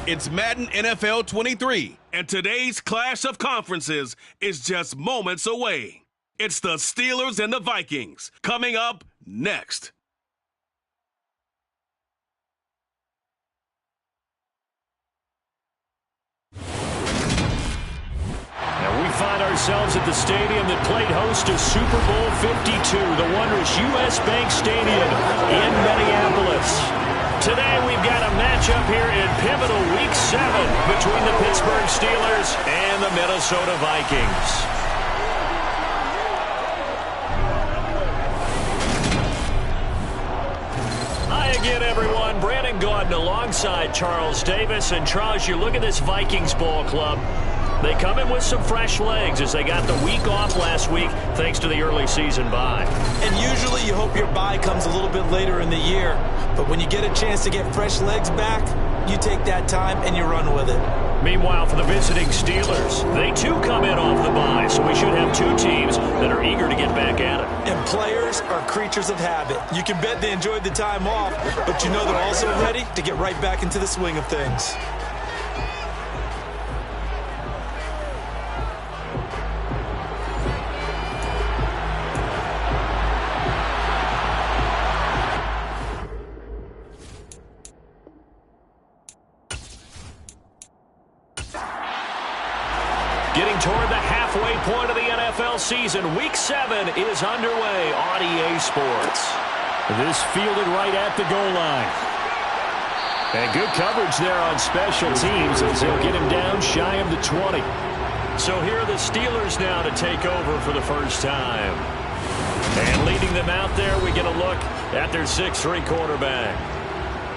It's Madden NFL 23, and today's clash of conferences is just moments away. It's the Steelers and the Vikings, coming up next. And we find ourselves at the stadium that played host to Super Bowl 52, the wondrous U.S. Bank Stadium in Minneapolis. Today we've got a matchup here in pivotal Week 7 between the Pittsburgh Steelers and the Minnesota Vikings. Hi again, everyone. Brandon Gaudin alongside Charles Davis. And Charles, you look at this Vikings ball club. They come in with some fresh legs as they got the week off last week thanks to the early season bye. And usually you hope your bye comes a little bit later in the year. But when you get a chance to get fresh legs back, you take that time and you run with it. Meanwhile, for the visiting Steelers, they too come in off the bye, so we should have two teams that are eager to get back at it. And players are creatures of habit. You can bet they enjoyed the time off, but you know they're also ready to get right back into the swing of things. Getting toward the halfway point of the NFL season, Week 7 is underway on EA Sports. This fielded right at the goal line. And good coverage there on special teams as they'll get him down shy of the 20. So here are the Steelers now to take over for the first time. And leading them out there, we get a look at their 6'3" quarterback.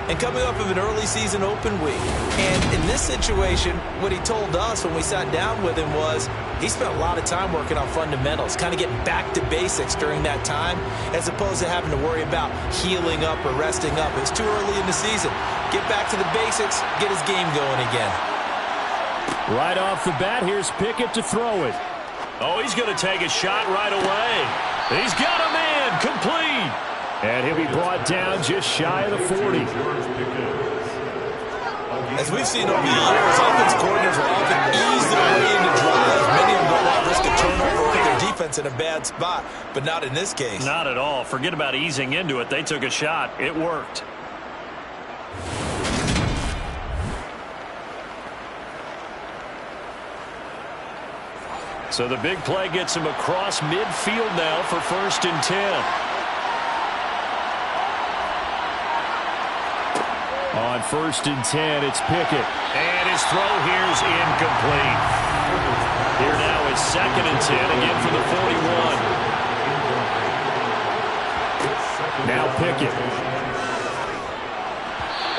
And coming off of an early season open week. And in this situation, what he told us when we sat down with him was he spent a lot of time working on fundamentals, kind of getting back to basics during that time, as opposed to having to worry about healing up or resting up. It's too early in the season. Get back to the basics, get his game going again. Right off the bat, here's Pickett to throw it. Oh, he's going to take a shot right away. He's got a man, complete. And he'll be brought down just shy of the 40. As we've seen over the years, offense coordinators will often ease their way into drives. Many of them don't want to risk a turnover or put their defense in a bad spot, but not in this case. Not at all. Forget about easing into it. They took a shot. It worked. So the big play gets him across midfield now for 1st and 10. On 1st and 10, it's Pickett. And his throw here is incomplete. Here now is 2nd and 10, again for the 41. Now Pickett.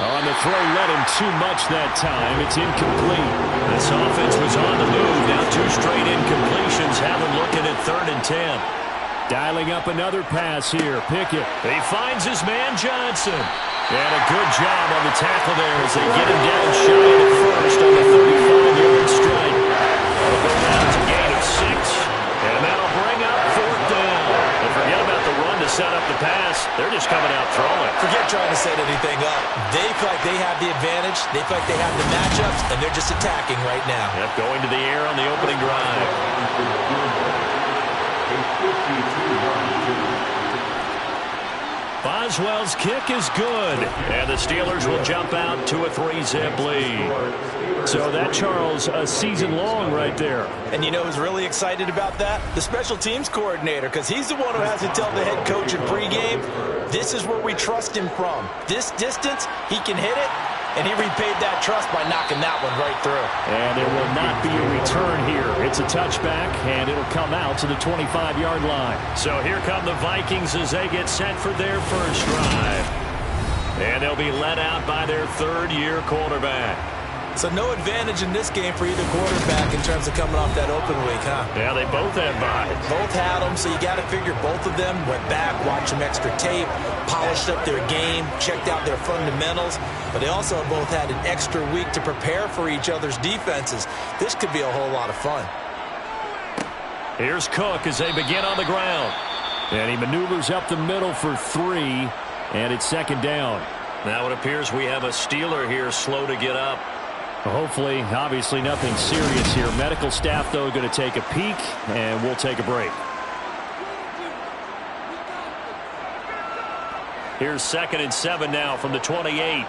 On the throw, led him too much that time. It's incomplete. This offense was on the move. Now 2 straight incompletions have him looking at 3rd and 10. Dialing up another pass here. Pickett. He finds his man Johnson. And a good job on the tackle there as they get him down shy of the 1st on the 35-yard strike. That'll go down to a gain of 6, and that'll bring up 4th down. And forget about the run to set up the pass. They're just coming out throwing. Forget trying to set anything up. They feel like they have the advantage. They feel like they have the matchups, and they're just attacking right now. Yep, going to the air on the opening drive. Boswell's kick is good, and the Steelers will jump out to a 3-zip lead. So that, Charles, a season long right there. And you know who's really excited about that? The special teams coordinator, because he's the one who has to tell the head coach in pregame, this is where we trust him from. This distance, he can hit it, and he repaid that trust by knocking that one right through. And there will not be a return here. It's a touchback, and it'll come out to the 25-yard line. So here come the Vikings as they get set for their first drive. And they'll be led out by their 3rd-year quarterback. So no advantage in this game for either quarterback in terms of coming off that open week, huh? Yeah, they both had byes. Both had them, so you got to figure both of them went back, watched some extra tape, polished up their game, checked out their fundamentals, but they also both had an extra week to prepare for each other's defenses. This could be a whole lot of fun. Here's Cook as they begin on the ground. And he maneuvers up the middle for 3, and it's 2nd down. Now it appears we have a Steeler here slow to get up. Hopefully, obviously nothing serious here. Medical staff, though, going to take a peek, and we'll take a break. Here's 2nd and 7 now from the 28.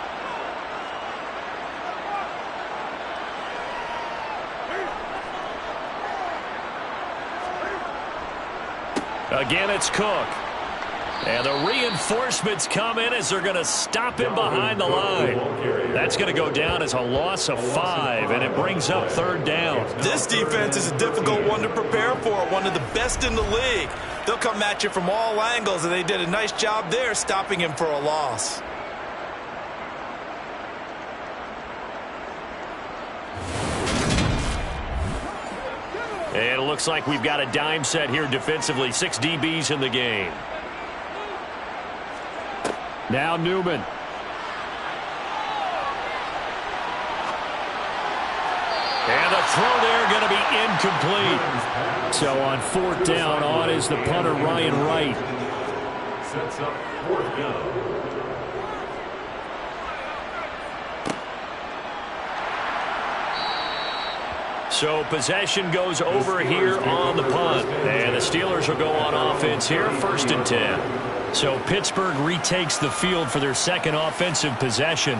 Again, it's Cook. And the reinforcements come in as they're going to stop him behind the line. That's going to go down as a loss of 5, and it brings up 3rd down. This defense is a difficult one to prepare for, one of the best in the league. They'll come at you from all angles, and they did a nice job there stopping him for a loss. And it looks like we've got a dime set here defensively. 6 DBs in the game. Now Newman. And the throw there going to be incomplete. So on 4th down, on is the punter, Ryan Wright. Sets up 4th down. So possession goes over here on the punt. And the Steelers will go on offense here, 1st and 10. So Pittsburgh retakes the field for their 2nd offensive possession.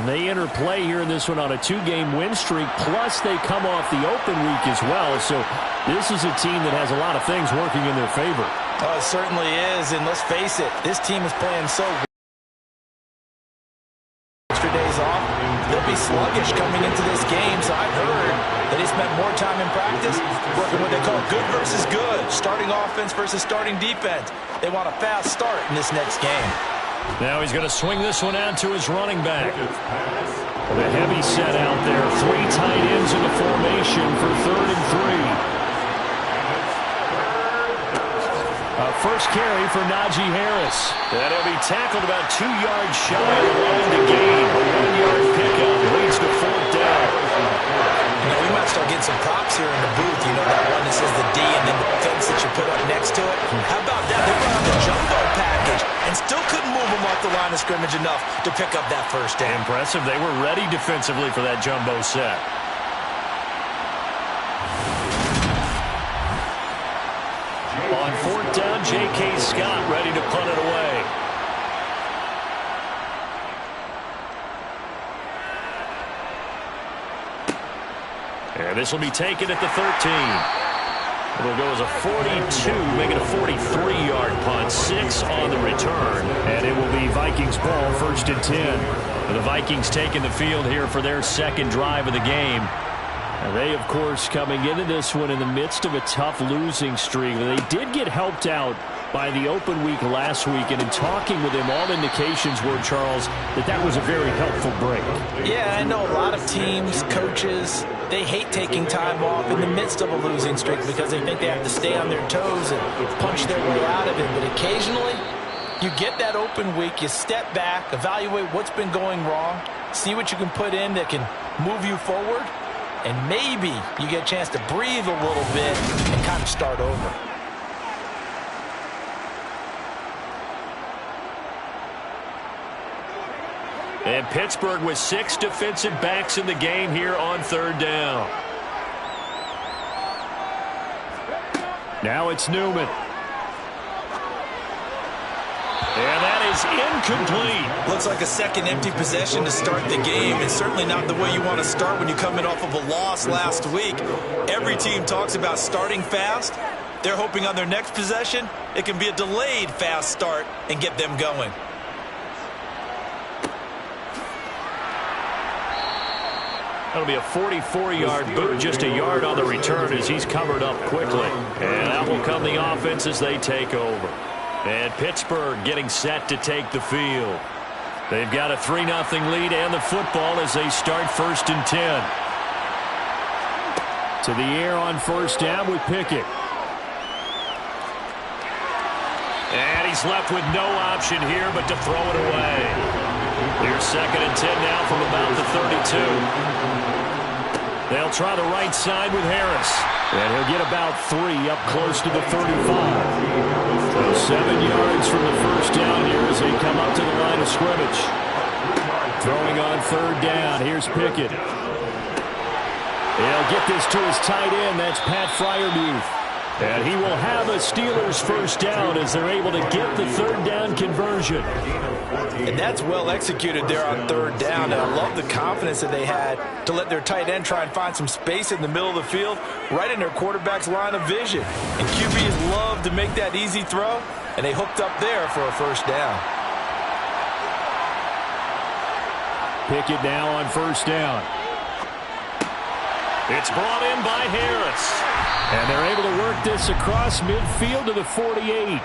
They enter play here in this one on a 2-game win streak, plus they come off the open week as well. So this is a team that has a lot of things working in their favor. Oh, it certainly is, and let's face it, this team is playing so well. Extra days off, they'll be sluggish coming into this game, so I've heard that they spent more time in practice working what they call good versus good, starting offense versus starting defense. They want a fast start in this next game. Now he's going to swing this one out to his running back. The heavy set out there. 3 tight ends in the formation for 3rd and 3. First carry for Najee Harris. And he'll be tackled about 2 yards shy of the line to gain. A 1-yard pickup leads to 4th down. You know, we might start getting some props here in the booth. You know, that one that says the D and then the fence that you put up next to it. How about that? They brought out the jumbo package and still couldn't move them off the line of scrimmage enough to pick up that 1st down. Impressive. They were ready defensively for that jumbo set. On 4th down, J.K. Scott ready to punt it away. And this will be taken at the 13. It'll go as a 42, make it a 43-yard punt. 6 on the return. And it will be Vikings ball, 1st and 10. The Vikings taking the field here for their 2nd drive of the game. And they, of course, coming into this one in the midst of a tough losing streak. They did get helped out by the open week last week. And in talking with him, all indications were, Charles, that was a very helpful break. Yeah, I know a lot of teams, coaches, they hate taking time off in the midst of a losing streak because they think they have to stay on their toes and punch their way out of it. But occasionally, you get that open week, you step back, evaluate what's been going wrong, see what you can put in that can move you forward, and maybe you get a chance to breathe a little bit and kind of start over. And Pittsburgh with 6 defensive backs in the game here on 3rd down. Now it's Newman. And that is incomplete. Looks like a second empty possession to start the game, and certainly not the way you want to start when you're coming off of a loss last week. Every team talks about starting fast. They're hoping on their next possession, it can be a delayed fast start and get them going. That'll be a 44-yard boot, just a yard on the return as he's covered up quickly. And out will come the offense as they take over. And Pittsburgh getting set to take the field. They've got a 3-0 lead and the football as they start 1st and 10. To the air on 1st down with Pickett. And he's left with no option here but to throw it away. Here's 2nd and 10 now from about the 32. They'll try the right side with Harris. And he'll get about 3 up close to the 35. So 7 yards from the 1st down here as they come up to the line of scrimmage. Throwing on third down. Here's Pickett. He'll get this to his tight end. That's Pat Freiermuth. And he will have a Steelers first down as they're able to get the third down conversion. And that's well executed there on third down. And I love the confidence that they had to let their tight end try and find some space in the middle of the field, right in their quarterback's line of vision. And QBs love to make that easy throw, and they hooked up there for a first down. Pickett now on first down. It's brought in by Harris. And they're able to work this across midfield to the 48.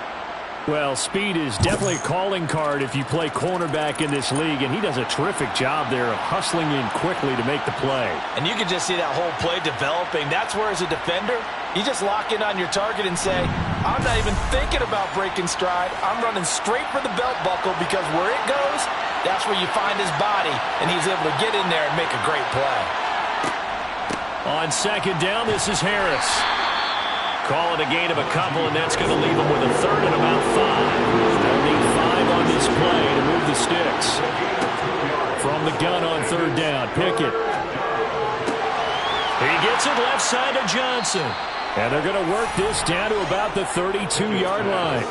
Well, speed is definitely a calling card if you play cornerback in this league, and he does a terrific job there of hustling in quickly to make the play. And you can just see that whole play developing. That's where, as a defender, you just lock in on your target and say, I'm not even thinking about breaking stride. I'm running straight for the belt buckle, because where it goes, that's where you find his body, and he's able to get in there and make a great play. On second down, this is Harris. Call it a gain of a couple, and that's going to leave them with a third and about 5. They'll need 5 on this play to move the sticks. From the gun on third down, Pickett. He gets it left side to Johnson. And they're going to work this down to about the 32-yard line.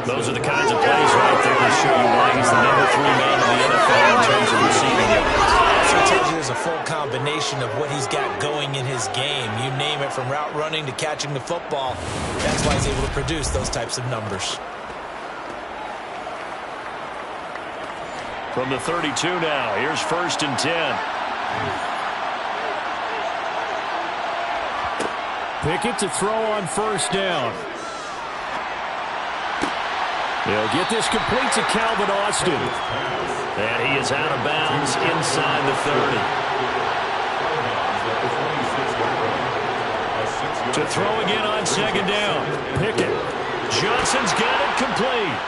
Those are the kinds of plays right there that show you why he's the number 3 man in the NFL in terms of receiving yards. It tells you there's a full combination of what he's got going in his game. You name it, from route running to catching the football. That's why he's able to produce those types of numbers. From the 32 now, here's first and 10. Pickett to throw on first down. They'll get this complete to Calvin Austin. And he is out of bounds inside the 30. To throw again on second down. Pickett. Johnson's got it complete.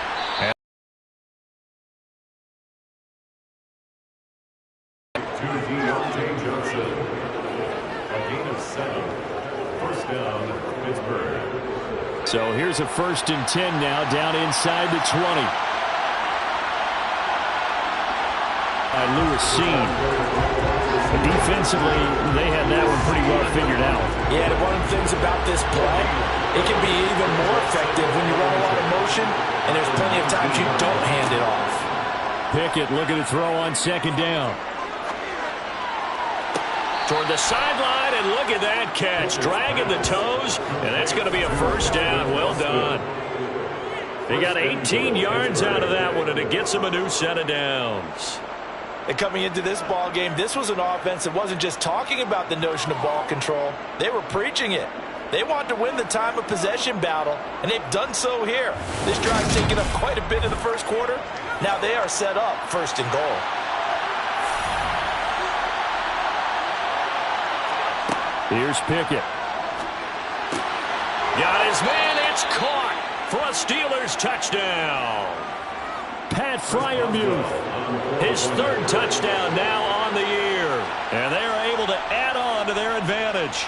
To Deontay Johnson. A gain of 7. First down, Pittsburgh. So here's a first and 10 now, down inside the 20. By Lewis Seen. Defensively, they had that one pretty well figured out. Yeah, and one of the things about this play, it can be even more effective when you run a lot of motion, and there's plenty of times you don't hand it off. Pickett looking to throw on second down. Toward the sideline, and look at that catch. Dragging the toes, and that's going to be a first down. Well done. They got 18 yards out of that one, and it gets them a new set of downs. And coming into this ball game, this was an offense that wasn't just talking about the notion of ball control. They were preaching it. They wanted to win the time of possession battle, and they've done so here. This drive's taken up quite a bit in the first quarter. Now they are set up first and goal. Here's Pickett. Got his man. It's caught for a Steelers touchdown. Pat Freiermuth, his third touchdown now on the year. And they are able to add on to their advantage.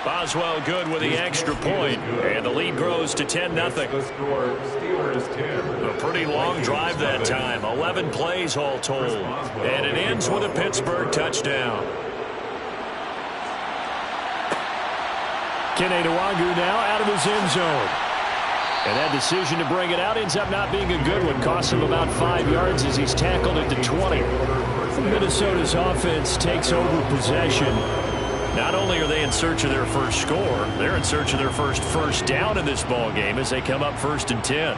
Boswell good with the extra point, and the lead grows to 10-0. The score, Steelers 10. A pretty long drive that time, 11 plays all told. And it ends with a Pittsburgh touchdown. Kene Nwangu now out of his end zone. And that decision to bring it out ends up not being a good one. Costs him about 5 yards as he's tackled at the 20. Minnesota's offense takes over possession. Not only are they in search of their first score, they're in search of their first down in this ball game as they come up first and 10.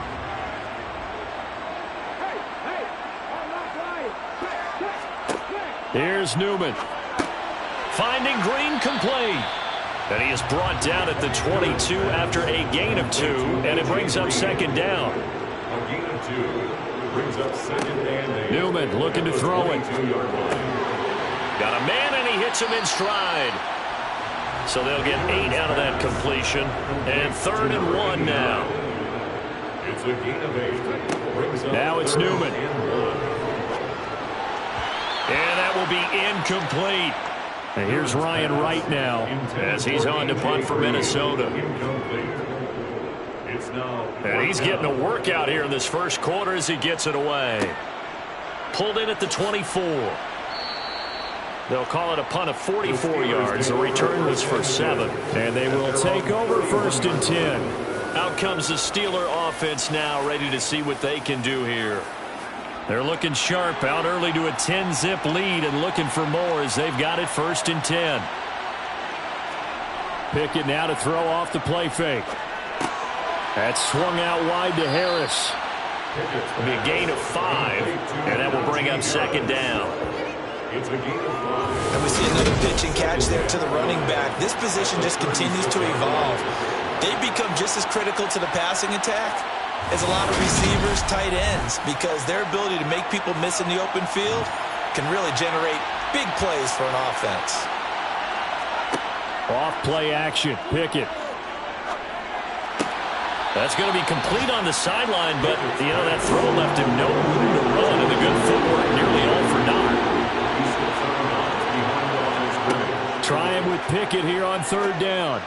Here's Newman. Finding Green complete. And he is brought down at the 22 after a gain of 2, and it brings up second down. A gain of 2 brings up second and 8. Newman looking to throw it. Got a man, and he hits him in stride. So they'll get 8 out of that completion, and third and 1 now. It's a gain of 8. Brings up now it's Newman. And that will be incomplete. And here's Ryan Wright now as he's on to punt for Minnesota. It's now And he's getting a workout here in this first quarter as he gets it away. pulled in at the 24. They'll call it a punt of 44 yards. The return was for 7. And they will take over 1st and 10. Out comes the Steeler offense now, ready to see what they can do here. They're looking sharp, out early to a 10-zip lead and looking for more as they've got it 1st and 10. Pickett now to throw off the play fake. That's swung out wide to Harris. It'll be a gain of 5, and that will bring up 2nd down. And we see another pitch and catch there to the running back. This position just continues to evolve. They've become just as critical to the passing attack as a lot of receivers, tight ends, because their ability to make people miss in the open field can really generate big plays for an offense. Off play action, Pickett. That's going to be complete on the sideline, but, that throw left him no room to run, and the good footwork nearly all for naught. Trying with Pickett here on 3rd down.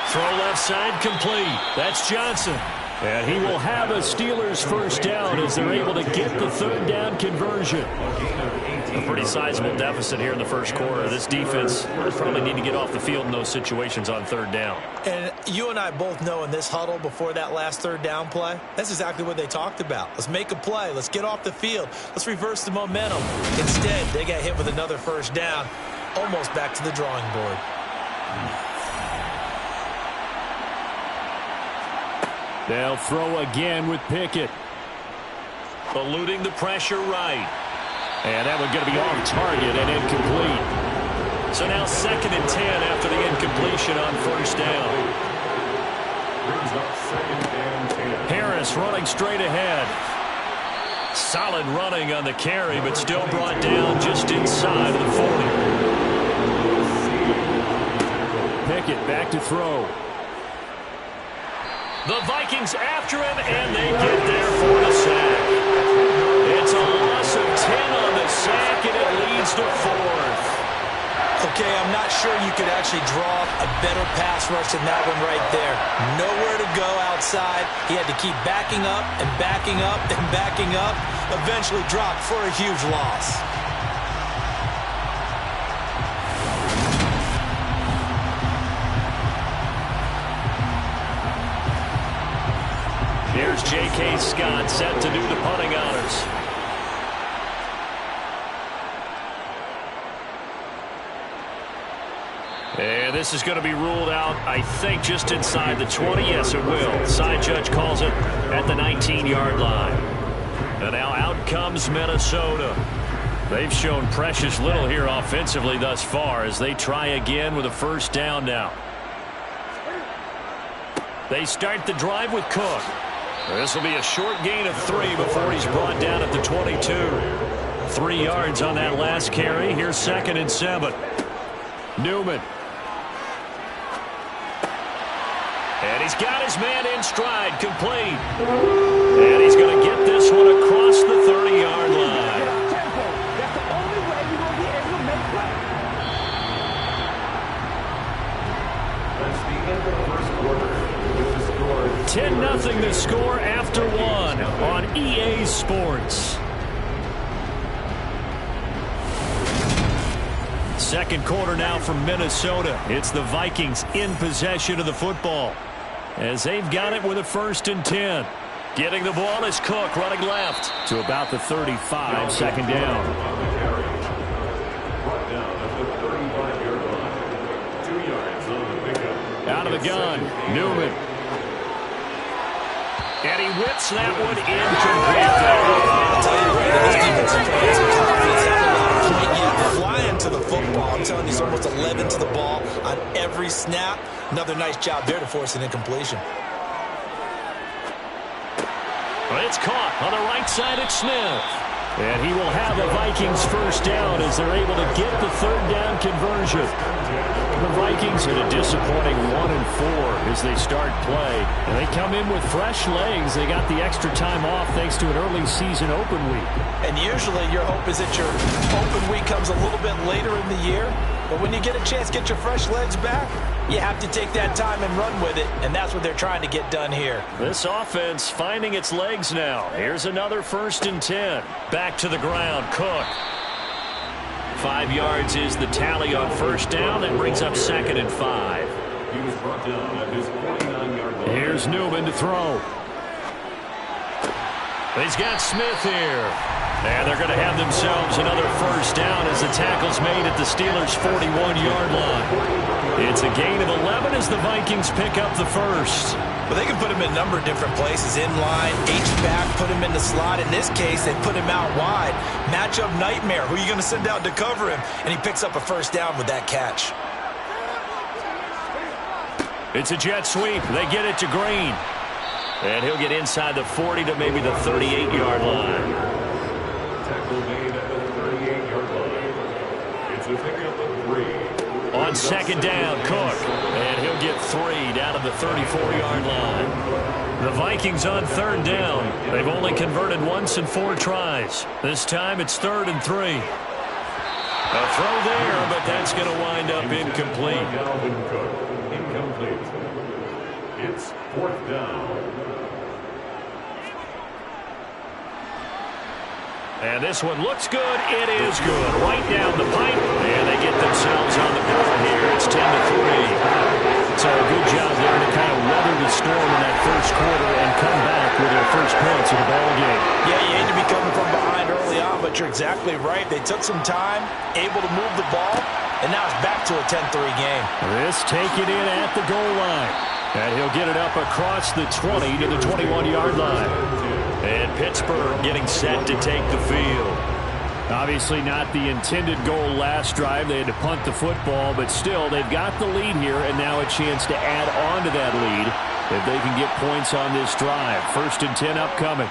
Throw left side complete. That's Johnson. And he will have a Steelers 1st down as they're able to get the 3rd down conversion. A pretty sizable deficit here in the 1st quarter. This defense will probably need to get off the field in those situations on 3rd down. And you and I both know in this huddle before that last 3rd down play, that's exactly what they talked about. Let's make a play. Let's get off the field. Let's reverse the momentum. Instead, they got hit with another 1st down, almost back to the drawing board. They'll throw again with Pickett. Eluding the pressure right. And that one's going to be off target and incomplete. So now 2nd and 10 after the incompletion on 1st down. Harris running straight ahead. Solid running on the carry, but still brought down just inside of the 40. Pickett back to throw. The Vikings after him, and they get there for the sack. It's a loss of 10 on the sack, and it leads to 4th. Okay, I'm not sure you could actually draw a better pass rush than that one right there. Nowhere to go outside. He had to keep backing up and backing up and backing up. Eventually dropped for a huge loss. Here's J.K. Scott set to do the punting honors. And this is going to be ruled out, I think, just inside the 20. Yes, it will. Side judge calls it at the 19-yard line. And now out comes Minnesota. They've shown precious little here offensively thus far as they try again with a 1st down now. They start the drive with Cook. This will be a short gain of 3 before he's brought down at the 22. 3 yards on that last carry. Here's 2nd and 7. Newman. And he's got his man in stride, complete. And he's going to get this one across the 30-yard line. That's the only way you're going to be able to make plays. That's the end of the 1st quarter. 10-0 the score after 1 on EA Sports. 2nd quarter now from Minnesota. It's the Vikings in possession of the football as they've got it with a 1st and 10. Getting the ball is Cook running left to about the 35, 2nd down. Out of the gun, Newman. And he whips that one incomplete. I'll tell you what, this defensive play has some confidence. Flying to the football. I'm telling you, he's almost 11 to the ball on every snap. Another nice job there to force an incompletion. But it's caught on the right side at Smith. And he will have the Vikings 1st down as they're able to get the 3rd down conversion. The Vikings in a disappointing 1-4 as they start play. And they come in with fresh legs. They got the extra time off thanks to an early season open week. And usually your hope is that your open week comes a little bit later in the year. But when you get a chance to get your fresh legs back, you have to take that time and run with it, and that's what they're trying to get done here. This offense finding its legs now. Here's another 1st and 10. Back to the ground, Cook. 5 yards is the tally on 1st down. That brings up 2nd and 5. He was brought down at his 49-yard line. Here's Newman to throw. He's got Smith here. And they're going to have themselves another 1st down as the tackle's made at the Steelers' 41-yard line. It's a gain of 11 as the Vikings pick up the 1st. Well, they can put him in a number of different places. In line, H-back, put him in the slot. In this case, they put him out wide. Matchup nightmare. Who are you going to send out to cover him? And he picks up a 1st down with that catch. It's a jet sweep. They get it to Green. And he'll get inside the 40 to maybe the 38-yard line. Tackle made at the 38-yard line. It's a pickup of 3. On 2nd down, Cook. And he'll get 3 down to the 34-yard line. The Vikings on 3rd down. They've only converted once in 4 tries. This time it's 3rd and 3. A throw there, but that's going to wind up incomplete. Dalvin Cook, incomplete. It's 4th down. And this one looks good. It is good. Right down the pipe. And they get themselves on the board here. It's 10-3. So a good job there to kind of weather the storm in that 1st quarter and come back with their 1st points of the ball game. Yeah, you hate to be coming from behind early on, but you're exactly right. They took some time, able to move the ball, and now it's back to a 10-3 game. This taken in at the goal line. And he'll get it up across the 20 to the 21-yard line. And Pittsburgh getting set to take the field. Obviously not the intended goal last drive. They had to punt the football, but still they've got the lead here and now a chance to add on to that lead if they can get points on this drive. 1st and 10 upcoming.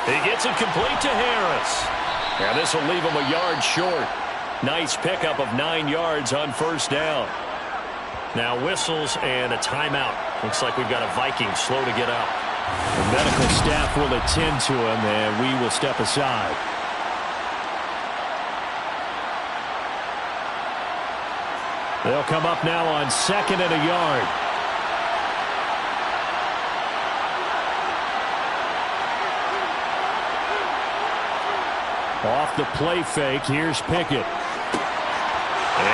He gets it complete to Harris. And this will leave him a yard short. Nice pickup of 9 yards on 1st down. Now whistles and a timeout. Looks like we've got a Viking slow to get up. The medical staff will attend to him, and we will step aside. They'll come up now on 2nd and a yard. Off the play fake, here's Pickett.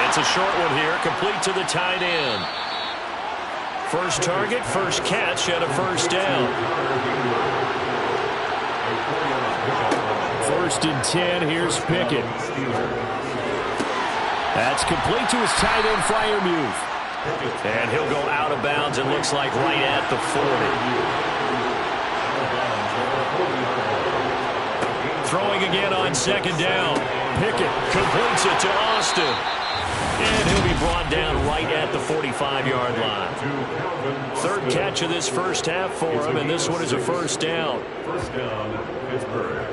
It's a short one here, complete to the tight end. First target, first catch, and a 1st down. 1st and 10, here's Pickett. That's complete to his tight end Freiermuth. And he'll go out of bounds, it looks like right at the 40. Throwing again on 2nd down. Pickett completes it to Austin. And he'll be brought down right at the 45-yard line. 3rd catch of this 1st half for him, and this one is a 1st down. 1st down, Pittsburgh.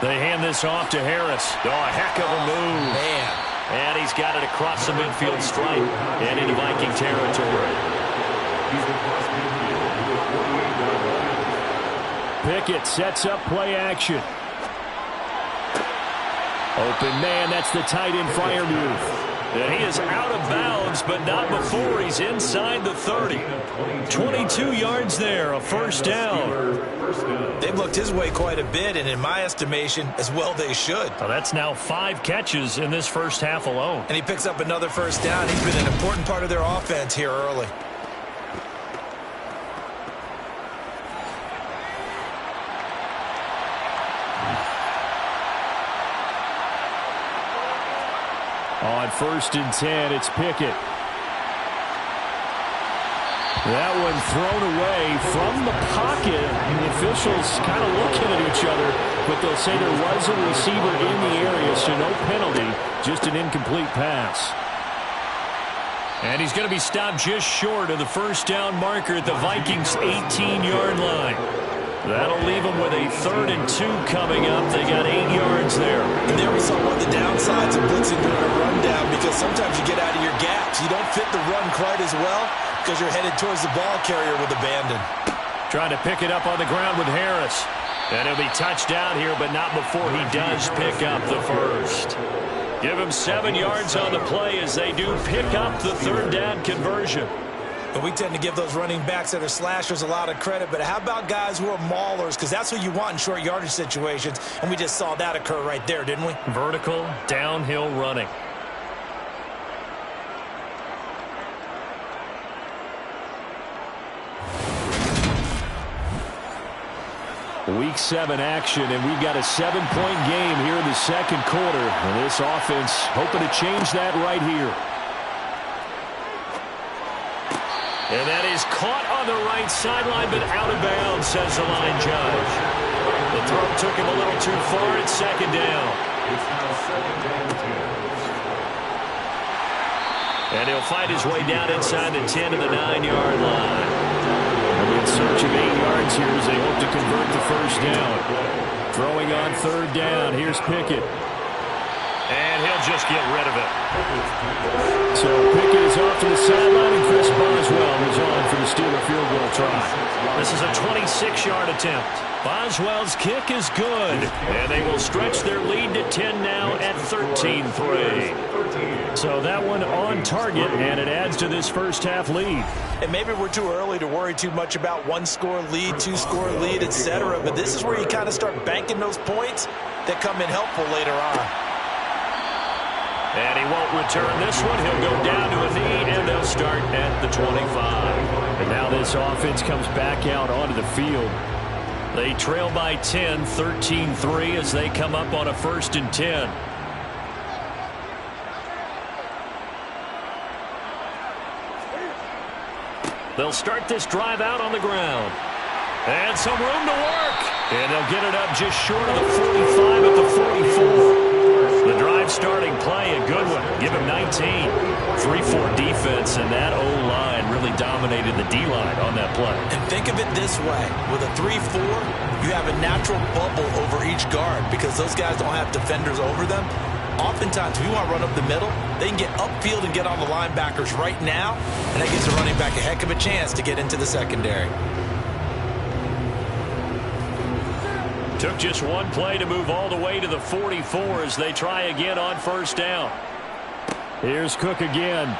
They hand this off to Harris. Oh, a heck of a move. Man. And he's got it across the midfield stripe and into Viking territory. Pickett sets up play action. Open man, that's the tight end Freiermuth. And he is out of bounds, but not before he's inside the 30. 22 yards there, a 1st down. They've looked his way quite a bit, and in my estimation, as well they should. Well, that's now 5 catches in this 1st half alone. And he picks up another 1st down. He's been an important part of their offense here early. On 1st and 10, it's Pickett. That one thrown away from the pocket. And the officials kind of looking at each other, but they'll say there was a receiver in the area, so no penalty, just an incomplete pass. And he's going to be stopped just short of the 1st down marker at the Vikings' 18-yard line. That'll leave them with a 3rd and 2 coming up. They got 8 yards there. And there we saw one of the downsides of blitzing during a rundown, because sometimes you get out of your gaps. You don't fit the run quite as well because you're headed towards the ball carrier with abandon. Trying to pick it up on the ground with Harris. And he'll be touched down here, but not before he does pick up the first. Give him 7 yards on the play as they do pick up the 3rd down conversion. And we tend to give those running backs that are slashers a lot of credit, but how about guys who are maulers? Because that's what you want in short yardage situations, and we just saw that occur right there, didn't we? Vertical, downhill running. Week 7 action, and we've got a 7-point game here in the second quarter. And this offense hoping to change that right here. And that is caught on the right sideline, but out of bounds, says the line judge. The throw took him a little too far. It's 2nd down. It's now 2nd down 10. And he'll fight his way down inside the 10 to the 9-yard line. In search of 8 yards here as they hope to convert the first down. Throwing on 3rd down. Here's Pickett. And he'll just get rid of it. So Pickett is off to the sideline, and Chris Boswell is on for the Steeler field goal try. This is a 26-yard attempt. Boswell's kick is good. And they will stretch their lead to 10 now at 13-3. So that one on target, and it adds to this first half lead. And maybe we're too early to worry too much about 1-score lead, 2-score lead, etc. But this is where you kind of start banking those points that come in helpful later on. And he won't return this one. He'll go down to a knee, and they'll start at the 25. And now this offense comes back out onto the field. They trail by 10, 13-3 as they come up on a 1st and 10. They'll start this drive out on the ground. And some room to work. And they'll get it up just short of the 45 at the 44. The drive starting play, a good one. Give him 19. 3-4 defense, and that O-line really dominated the D-line on that play. And think of it this way. With a 3-4, you have a natural bubble over each guard because those guys don't have defenders over them. Oftentimes, if you want to run up the middle, they can get upfield and get on the linebackers right now, and that gives the running back a heck of a chance to get into the secondary. Took just one play to move all the way to the 44 as they try again on 1st down. Here's Cook again.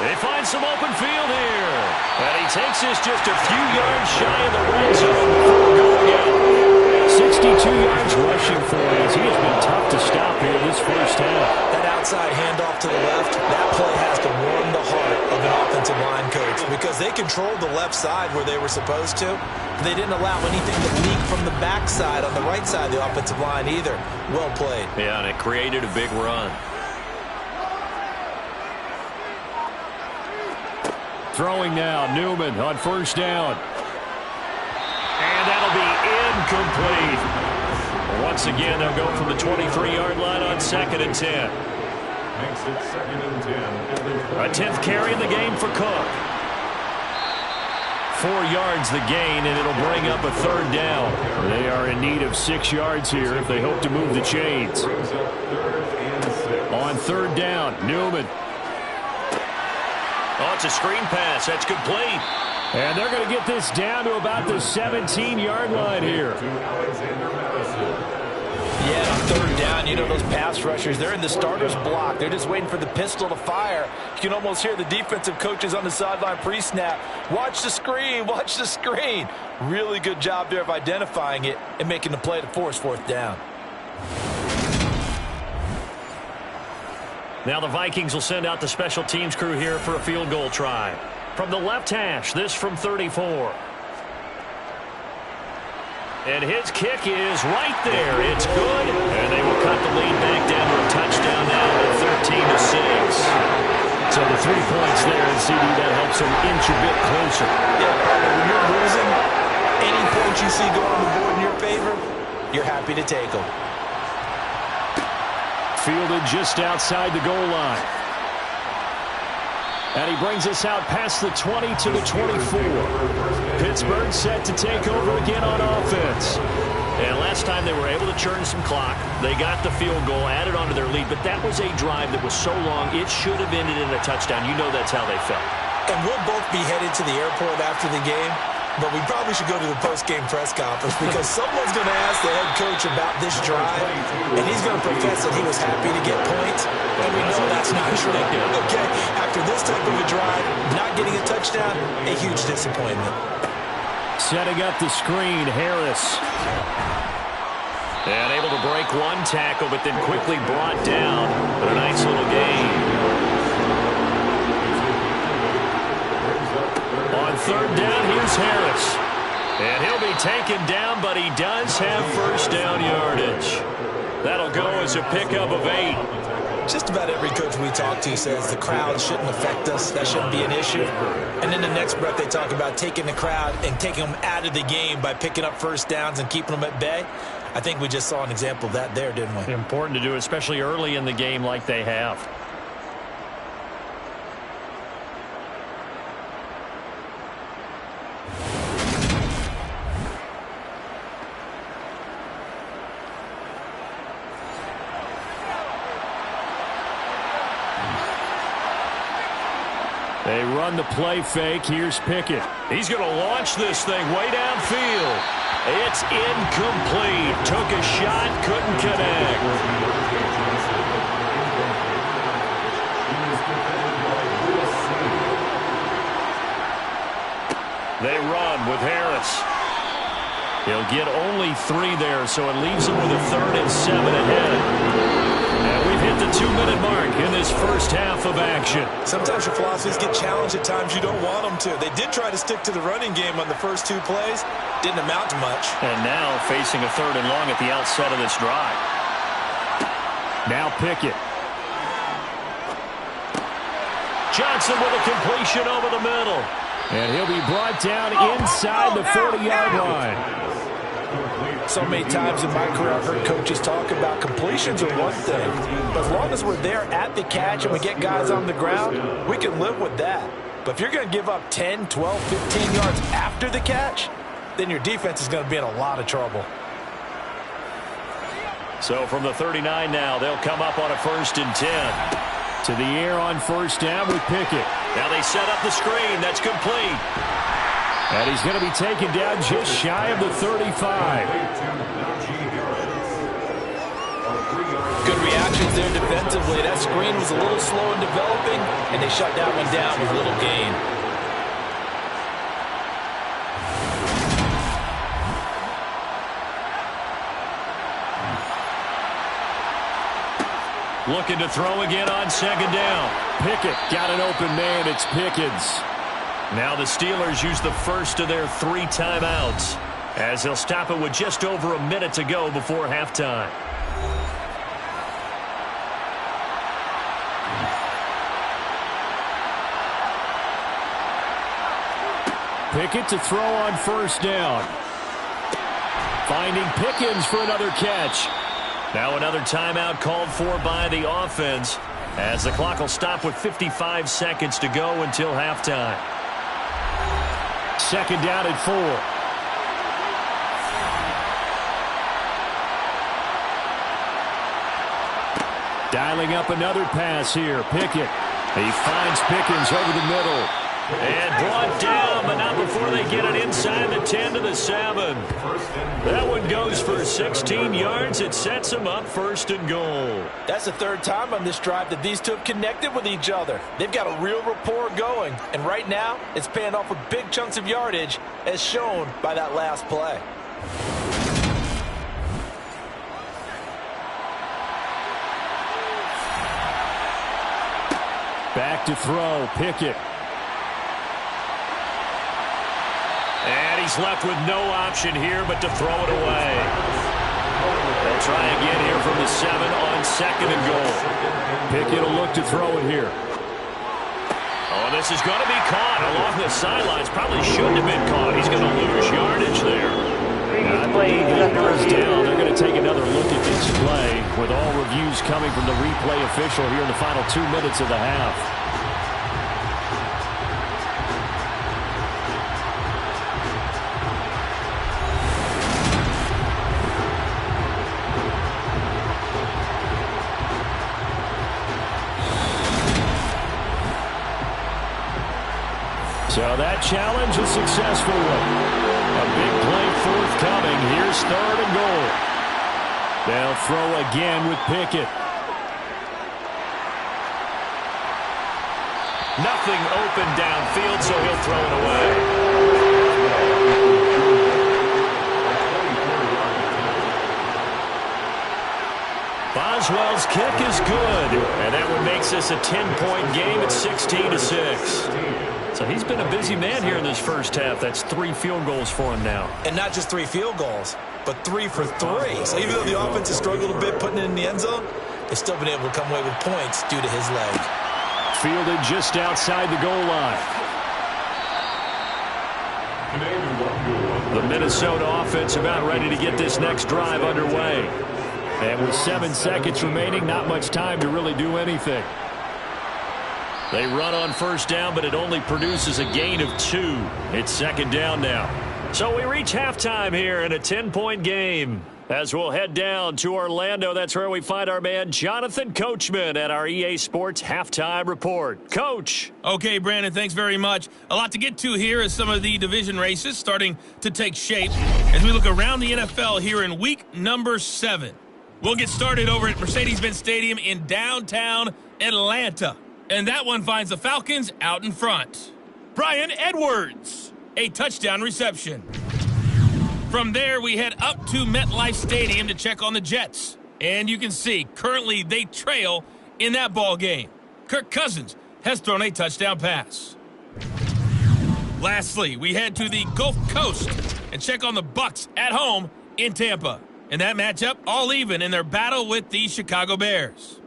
They find some open field here. And he takes this just a few yards shy of the red zone before going out. 62 yards rushing for him as he has been tough to stop here this first half. That outside handoff to the left, that play has to warm the heart of an offensive line coach because they controlled the left side where they were supposed to. They didn't allow anything to leak from the backside on the right side of the offensive line either. Well played. Yeah, and it created a big run. Throwing now, Newman on 1st down. And that'll be incomplete. Once again, they'll go from the 23-yard line on 2nd and 10. Makes it 2nd and 10. A 10th carry in the game for Cook. 4 yards the gain, and it'll bring up a 3rd down. They are in need of 6 yards here if they hope to move the chains. On 3rd down, Newman. Oh, it's a screen pass. That's complete. And they're going to get this down to about the 17-yard line here. Yeah, on 3rd down, you know those pass rushers, they're in the starter's block. They're just waiting for the pistol to fire. You can almost hear the defensive coaches on the sideline pre-snap. Watch the screen, watch the screen. Really good job there of identifying it and making the play to force 4th down. Now the Vikings will send out the special teams crew here for a field goal try. From the left hash, this from 34. And his kick is right there. It's good. And they will cut the lead back down to a touchdown now at 13-6. So the 3 points there, and CD, that helps them inch a bit closer. Yeah, when you're losing, any points you see go on the board in your favor, you're happy to take them. Fielded just outside the goal line. And he brings us out past the 20 to the 24. Pittsburgh set to take over again on offense. And last time they were able to churn some clock. They got the field goal, added onto their lead, but that was a drive that was so long, it should have ended in a touchdown. You know that's how they felt. And we'll both be headed to the airport after the game, but we probably should go to the post-game press conference because someone's going to ask the head coach about this drive, and he's going to profess that he was happy to get points, and we know that's not true. Okay, after this type of a drive, not getting a touchdown, a huge disappointment. Setting up the screen, Harris. And able to break one tackle, but then quickly brought down. But a nice little gain. On third down, here's Harris. And he'll be taken down, but he does have first down yardage. That'll go as a pickup of 8. Just about every coach we talk to says the crowd shouldn't affect us. That shouldn't be an issue. And in the next breath, they talk about taking the crowd and taking them out of the game by picking up first downs and keeping them at bay. I think we just saw an example of that there, didn't we? Important to do, especially early in the game like they have. They run the play fake. Here's Pickett. He's going to launch this thing way downfield. It's incomplete. Took a shot, couldn't connect. They run with Harris. He'll get only 3 there, so it leaves him with a 3rd and 7 ahead. And we've hit the 2-minute mark in this first half of action. Sometimes your philosophies get challenged at times you don't want them to. They did try to stick to the running game on the first 2 plays. Didn't amount to much. And now facing a 3rd and long at the outset of this drive. Now Pickett. Johnson with a completion over the middle. And he'll be brought down inside the 40-yard line. So many times in my career, I've heard coaches talk about completions are one thing. But as long as we're there at the catch and we get guys on the ground, we can live with that. But if you're going to give up 10, 12, 15 yards after the catch, then your defense is going to be in a lot of trouble. So from the 39 now, they'll come up on a 1st and 10. To the air on first down with Pickett. Now they set up the screen. That's complete. And he's going to be taken down just shy of the 35. Good reactions there defensively. That screen was a little slow in developing, and they shut that one down with little gain. Looking to throw again on 2nd down. Pickett got an open man. It's Pickens. Now the Steelers use the first of their 3 timeouts as they'll stop it with just over a minute to go before halftime. Pickett to throw on first down. Finding Pickens for another catch. Now another timeout called for by the offense as the clock will stop with 55 seconds to go until halftime. 2nd down and 4. Dialing up another pass here. Pickett. He finds Pickens over the middle. And brought down, but not before they get it inside the 10 to the 7. That one goes for 16 yards. It sets them up 1st and goal. That's the 3rd time on this drive that these 2 have connected with each other. They've got a real rapport going. And right now, it's paying off with big chunks of yardage, as shown by that last play. Back to throw. Pickett. And he's left with no option here but to throw it away. They'll try again here from the 7 on 2nd and goal. Pickett will look to throw it here. Oh, this is going to be caught along the sidelines. Probably shouldn't have been caught. He's going to lose yardage there. I believe that goes down. They're going to take another look at this play with all reviews coming from the replay official here in the final 2 minutes of the half. So that challenge is successful. A big play forthcoming. Here's 3rd and goal. They'll throw again with Pickett. Nothing open downfield, so he'll throw it away. Boswell's kick is good, and that one makes this a 10-point game at 16-6. So he's been a busy man here in this first half. That's 3 field goals for him now. And not just 3 field goals, but 3 for 3. So even though the offense has struggled a bit putting it in the end zone, they've still been able to come away with points due to his leg. Fielded just outside the goal line. The Minnesota offense about ready to get this next drive underway. And with 7 seconds remaining, not much time to really do anything. They run on first down, but it only produces a gain of 2. It's 2nd down now. So we reach halftime here in a 10-point game. As we'll head down to Orlando, that's where we find our man Jonathan Coachman at our EA Sports Halftime Report. Coach. Okay, Brandon, thanks very much. A lot to get to here as some of the division races starting to take shape as we look around the NFL here in week number 7. We'll get started over at Mercedes-Benz Stadium in downtown Atlanta. And that one finds the Falcons out in front. Bryan Edwards, a touchdown reception. From there, we head up to MetLife Stadium to check on the Jets. And you can see, currently they trail in that ball game. Kirk Cousins has thrown a touchdown pass. Lastly, we head to the Gulf Coast and check on the Bucs at home in Tampa. In that matchup, all even in their battle with the Chicago Bears.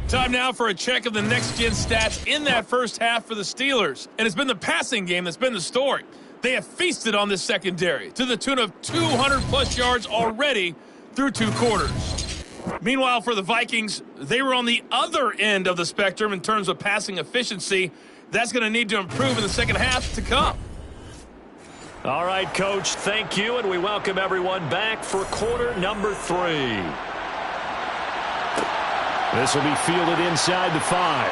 Time now for a check of the next-gen stats in that first half for the Steelers. And it's been the passing game that's been the story. They have feasted on this secondary to the tune of 200-plus yards already through 2 quarters. Meanwhile, for the Vikings, they were on the other end of the spectrum in terms of passing efficiency. That's going to need to improve in the second half to come. All right, Coach, thank you, and we welcome everyone back for quarter number 3. This will be fielded inside the 5.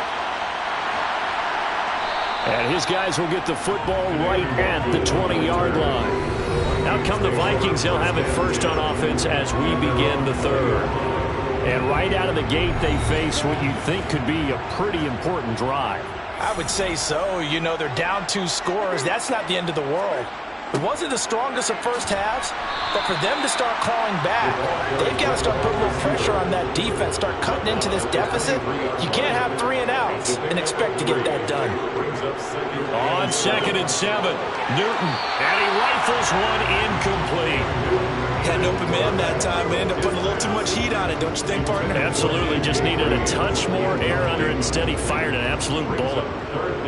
And his guys will get the football right at the 20-yard line. Now come the Vikings, they'll have it first on offense as we begin the 3rd. And right out of the gate, they face what you think could be a pretty important drive. I would say so. You know, they're down 2 scores. That's not the end of the world. It wasn't the strongest of first halves, but for them to start clawing back, they've got to start putting a little pressure on that defense, start cutting into this deficit. You can't have 3 and outs and expect to get that done. On 2nd and 7, Newton, and he rifles one incomplete. Had an open man that time and ended up putting a little too much heat on it, don't you think, partner? Absolutely, just needed a touch more air under it. Instead, he fired an absolute bullet.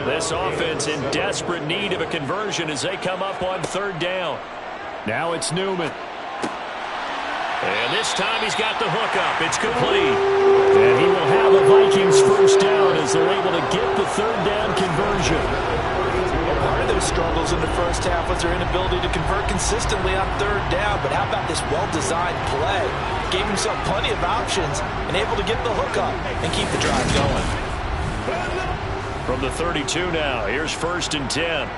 This offense in desperate need of a conversion as they come up on 3rd down. Now it's Newman. And this time he's got the hookup. It's complete. And he will have a Vikings first down as they're able to get the 3rd down conversion. Part of their struggles in the first half was their inability to convert consistently on 3rd down. But how about this well-designed play? Gave himself plenty of options and able to get the hookup and keep the drive going. From the 32 now, here's 1st and 10.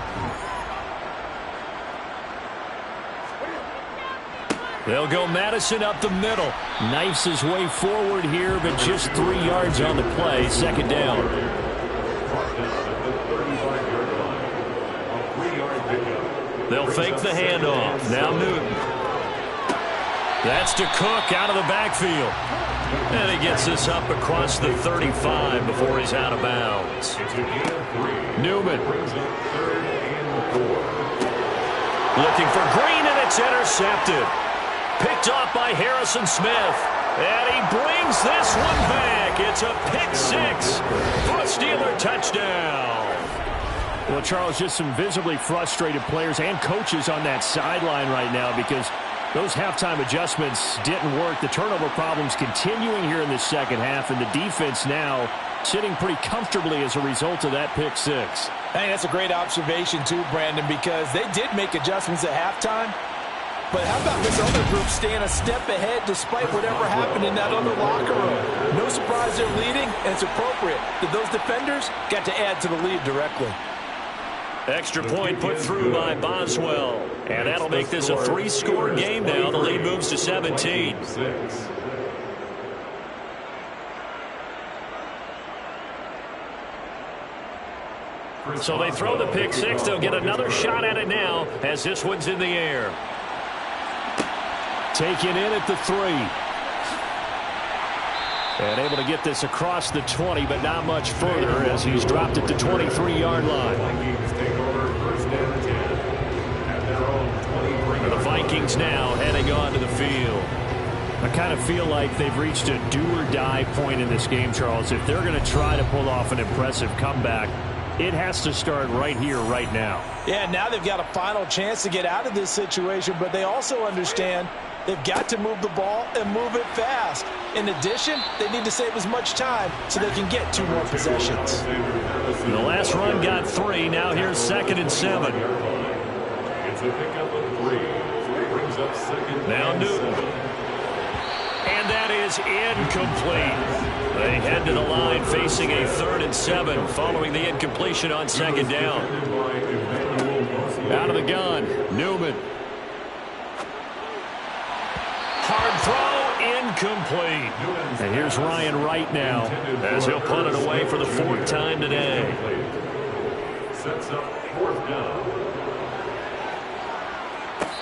They'll go Madison up the middle. Knifes his way forward here, but just 3 yards on the play. 2nd down. They'll fake the handoff. Now Newton. That's to Cook out of the backfield. And he gets this up across the 35 before he's out of bounds. Newman. Looking for Green, and it's intercepted. Picked off by Harrison Smith. And he brings this one back. It's a pick 6 for a Steeler touchdown. Well, Charles, just some visibly frustrated players and coaches on that sideline right now because those halftime adjustments didn't work. The turnover problems continuing here in the second half, and the defense now sitting pretty comfortably as a result of that pick 6. Hey, that's a great observation too, Brandon, because they did make adjustments at halftime. But how about this other group staying a step ahead despite whatever happened in that other locker room? No surprise because they're leading, and it's appropriate that those defenders got to add to the lead directly. Extra point put through by Boswell. And that'll make this a 3-score game now. The lead moves to 17. So they throw the pick six. They'll get another shot at it now as this one's in the air. Taken in at the 3. And able to get this across the 20, but not much further as he's dropped it to 23-yard line. The Vikings now heading on to the field. I kind of feel like they've reached a do-or-die point in this game, Charles. If they're going to try to pull off an impressive comeback, it has to start right here, right now. Yeah, now they've got a final chance to get out of this situation, but they also understand they've got to move the ball and move it fast. In addition, they need to save as much time so they can get 2 more possessions. The last run got 3. Now here's 2nd and 7. It's a pickup of 3. Brings up 2nd. Now Newton. And that is incomplete. They head to the line facing a 3rd and 7 following the incompletion on 2nd down. Out of the gun, Newman. Hard throw, incomplete. And here's Ryan Wright now as he'll punt it away for the 4th time today. Sets up 4th down.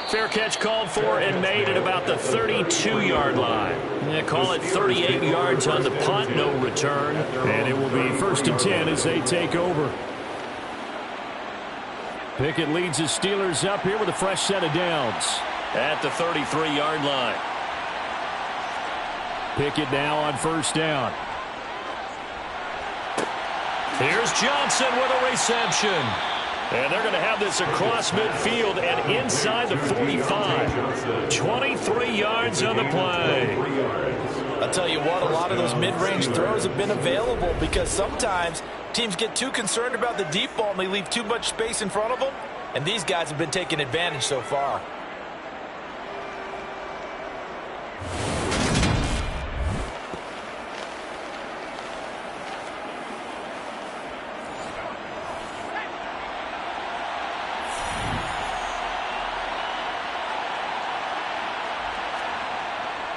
Fair catch called for and made at about the 32-yard line. They call it 38 yards on the punt, no return. And it will be 1st and 10 as they take over. Pickett leads his Steelers up here with a fresh set of downs. At the 33-yard line. Pickett now on 1st down. Here's Johnson with a reception. And they're going to have this across midfield and inside the 45. 23 yards on the play. I'll tell you what, a lot of those mid-range throws have been available because sometimes teams get too concerned about the deep ball and they leave too much space in front of them. And these guys have been taking advantage so far.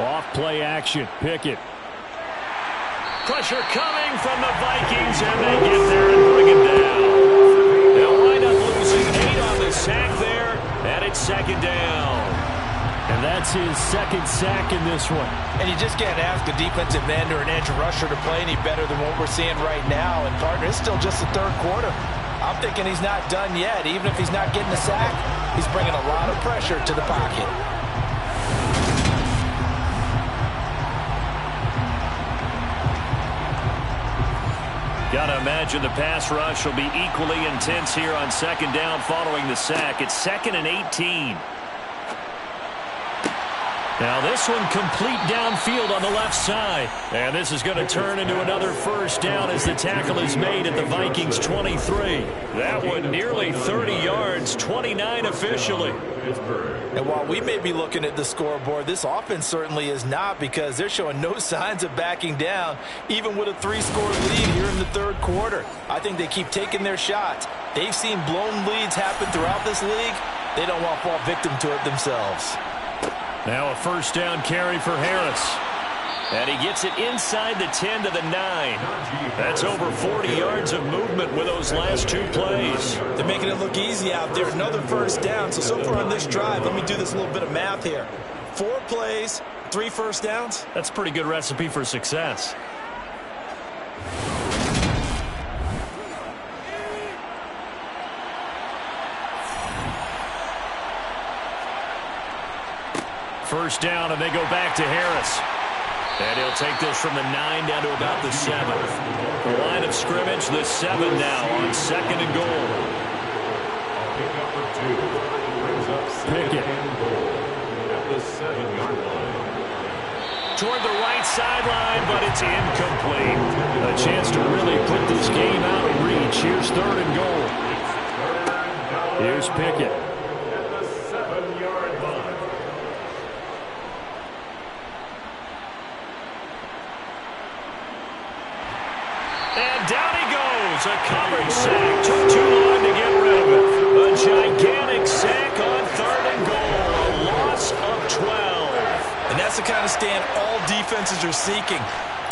Off play action. Pickett. Pressure coming from the Vikings, and they get there and bring him down. They'll wind up losing 8 on the sack there, and it's 2nd down. And that's his 2nd sack in this one. And you just can't ask a defensive end or an edge rusher to play any better than what we're seeing right now. And, partner, it's still just the 3rd quarter. I'm thinking he's not done yet. Even if he's not getting a sack, he's bringing a lot of pressure to the pocket. Got to imagine the pass rush will be equally intense here on 2nd down following the sack. It's 2nd and 18. Now this one complete downfield on the left side. And this is going to turn into another 1st down as the tackle is made at the Vikings 23. That one nearly 30 yards, 29 officially. And while we may be looking at the scoreboard, this offense certainly is not, because they're showing no signs of backing down, even with a 3-score lead here in the 3rd quarter. I think they keep taking their shots. They've seen blown leads happen throughout this league. They don't want to fall victim to it themselves. Now a 1st down carry for Harris. And he gets it inside the 10 to the 9. That's over 40 yards of movement with those last 2 plays. They're making it look easy out there. Another 1st down. So far on this drive, let me do this little bit of math here. 4 plays, 3 1st downs. That's a pretty good recipe for success. First down, and they go back to Harris. And he'll take this from the 9 down to about the 7. The line of scrimmage, the 7 now on 2nd and goal. Pickett. At the 7-yard line. Toward the right sideline, but it's incomplete. A chance to really put this game out of reach. Here's 3rd and goal. Here's Pickett. At the 7-yard line. And down he goes. A coverage sack. Took too long to get rid of it. A gigantic sack on 3rd and goal. A loss of 12. And that's the kind of stand all defenses are seeking.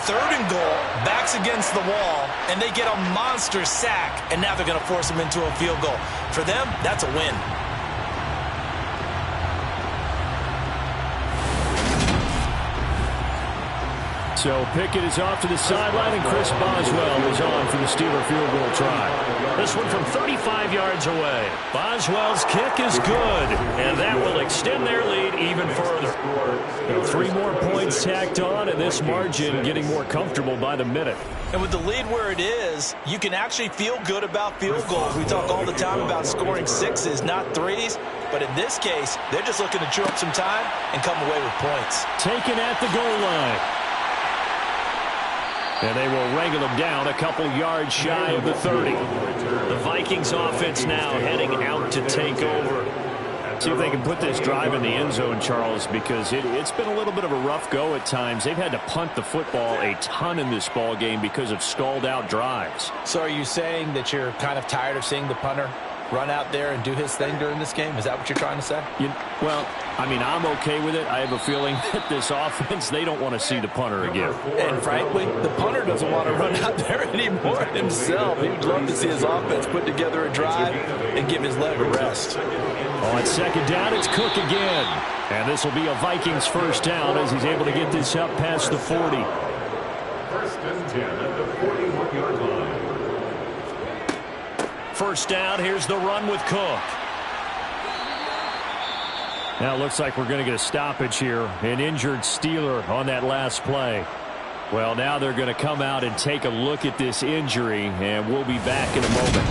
3rd and goal, backs against the wall, and they get a monster sack, and now they're going to force them into a field goal. For them, that's a win. So Pickett is off to the sideline, and Chris Boswell is on for the Steeler field goal try. This one from 35 yards away. Boswell's kick is good, and that will extend their lead even further. 3 more points tacked on, and this margin getting more comfortable by the minute. And with the lead where it is, you can actually feel good about field goals. We talk all the time about scoring 6s, not 3s. But in this case, they're just looking to chew up some time and come away with points. Taken at the goal line. And they will wrangle him down a couple yards shy of the 30. The Vikings offense now heading out to take over. See if they can put this drive in the end zone, Charles, because it's been a little bit of a rough go at times. They've had to punt the football a ton in this ball game because of stalled out drives. So are you saying that you're kind of tired of seeing the punter run out there and do his thing during this game? Is that what you're trying to say? Well, I mean, I'm okay with it. I have a feeling that this offense, they don't want to see the punter again. And frankly, the punter doesn't want to run out there anymore himself. He would love to see his offense put together a drive and give his leg a rest. On 2nd down, it's Cook again. And this will be a Vikings first down as he's able to get this up past the 40. 1st and 10 at the 41-yard line. First down, here's the run with Cook. Now it looks like we're going to get a stoppage here. An injured Steeler on that last play. Well, now they're going to come out and take a look at this injury, and we'll be back in a moment.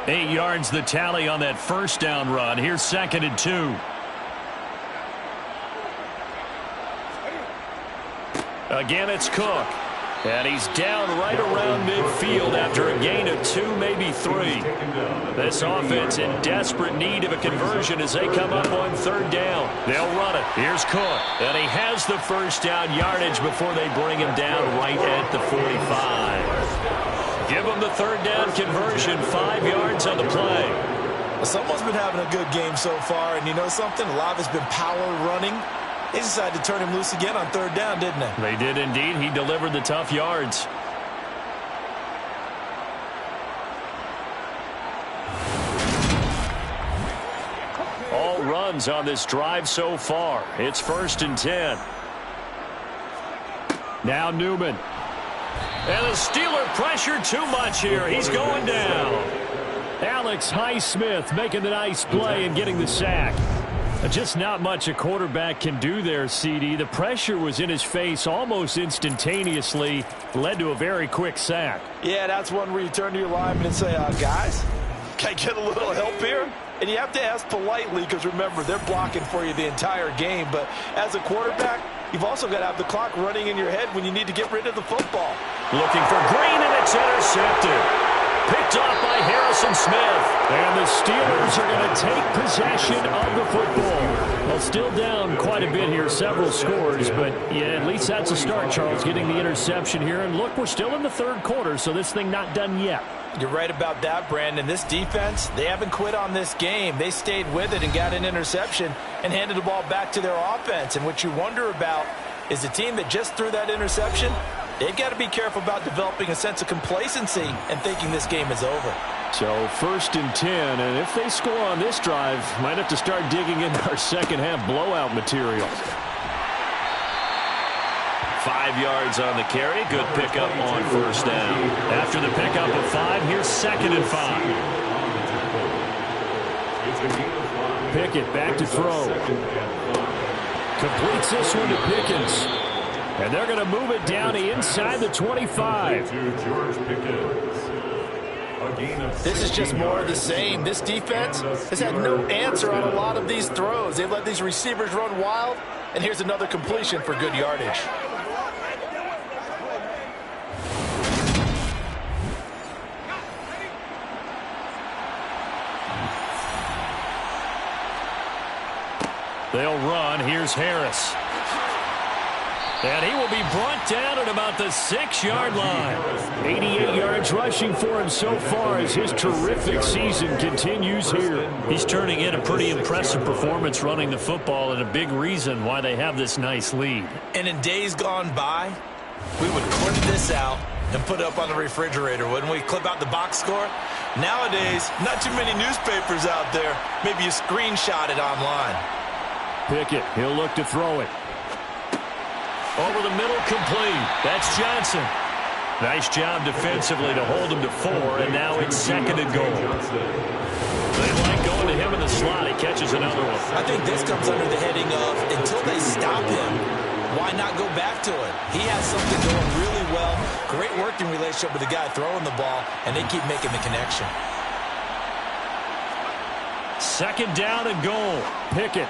Eight yards the tally on that first down run. Here's 2nd and 2. Again, it's Cook. And he's down right around midfield after a gain of 2, maybe 3. This offense in desperate need of a conversion as they come up on 3rd down. They'll run it. Here's Cook. And he has the first down yardage before they bring him down right at the 45. Give him the 3rd down conversion, 5 yards on the play. Someone's been having a good game so far, and you know something? A lot of it's been power running. They decided to turn him loose again on 3rd down, didn't they? They did indeed. He delivered the tough yards. All runs on this drive so far. It's 1st and 10. Now Newman. And the Steeler pressure too much here. He's going down. Alex Highsmith making the nice play and getting the sack. Just not much a quarterback can do there, CD. The pressure was in his face almost instantaneously, led to a very quick sack. Yeah, that's one where you turn to your lineman and say, guys, can I get a little help here? And you have to ask politely because, remember, they're blocking for you the entire game. But as a quarterback, you've also got to have the clock running in your head when you need to get rid of the football. Looking for Green, and it's intercepted. Picked off by Harrison Smith. And the Steelers are going to take possession of the football. Well, still down quite a bit here, several scores, but yeah, at least that's a start, Charles, getting the interception here. And look, we're still in the 3rd quarter, so this thing not done yet. You're right about that, Brandon. This defense, they haven't quit on this game. They stayed with it and got an interception and handed the ball back to their offense. And what you wonder about is the team that just threw that interception, they've got to be careful about developing a sense of complacency and thinking this game is over. So 1st and 10, and if they score on this drive, might have to start digging into our second half blowout material. 5 yards on the carry. Good pickup on 1st down. After the pickup of 5, here's 2nd and 5. Pickett back to throw. Completes this one to Pickens. And they're going to move it down to inside the 25. This is just more of the same. This defense has had no answer on a lot of these throws. They've let these receivers run wild, and here's another completion for good yardage. They'll run. Here's Harris. And he will be brought down at about the 6-yard line. 88 yards rushing for him so far as his terrific season continues here. He's turning in a pretty impressive performance running the football, and a big reason why they have this nice lead. And in days gone by, we would clip this out and put it up on the refrigerator, wouldn't we? Clip out the box score. Nowadays, not too many newspapers out there. Maybe you screenshot it online. Pickett, he'll look to throw it. Over the middle, complete. That's Johnson. Nice job defensively to hold him to 4, and now it's 2nd and goal. They like going to him in the slot. He catches another one. I think this comes under the heading of, until they stop him, why not go back to it? He has something going really well. Great working relationship with the guy throwing the ball, and they keep making the connection. 2nd down and goal. Pickett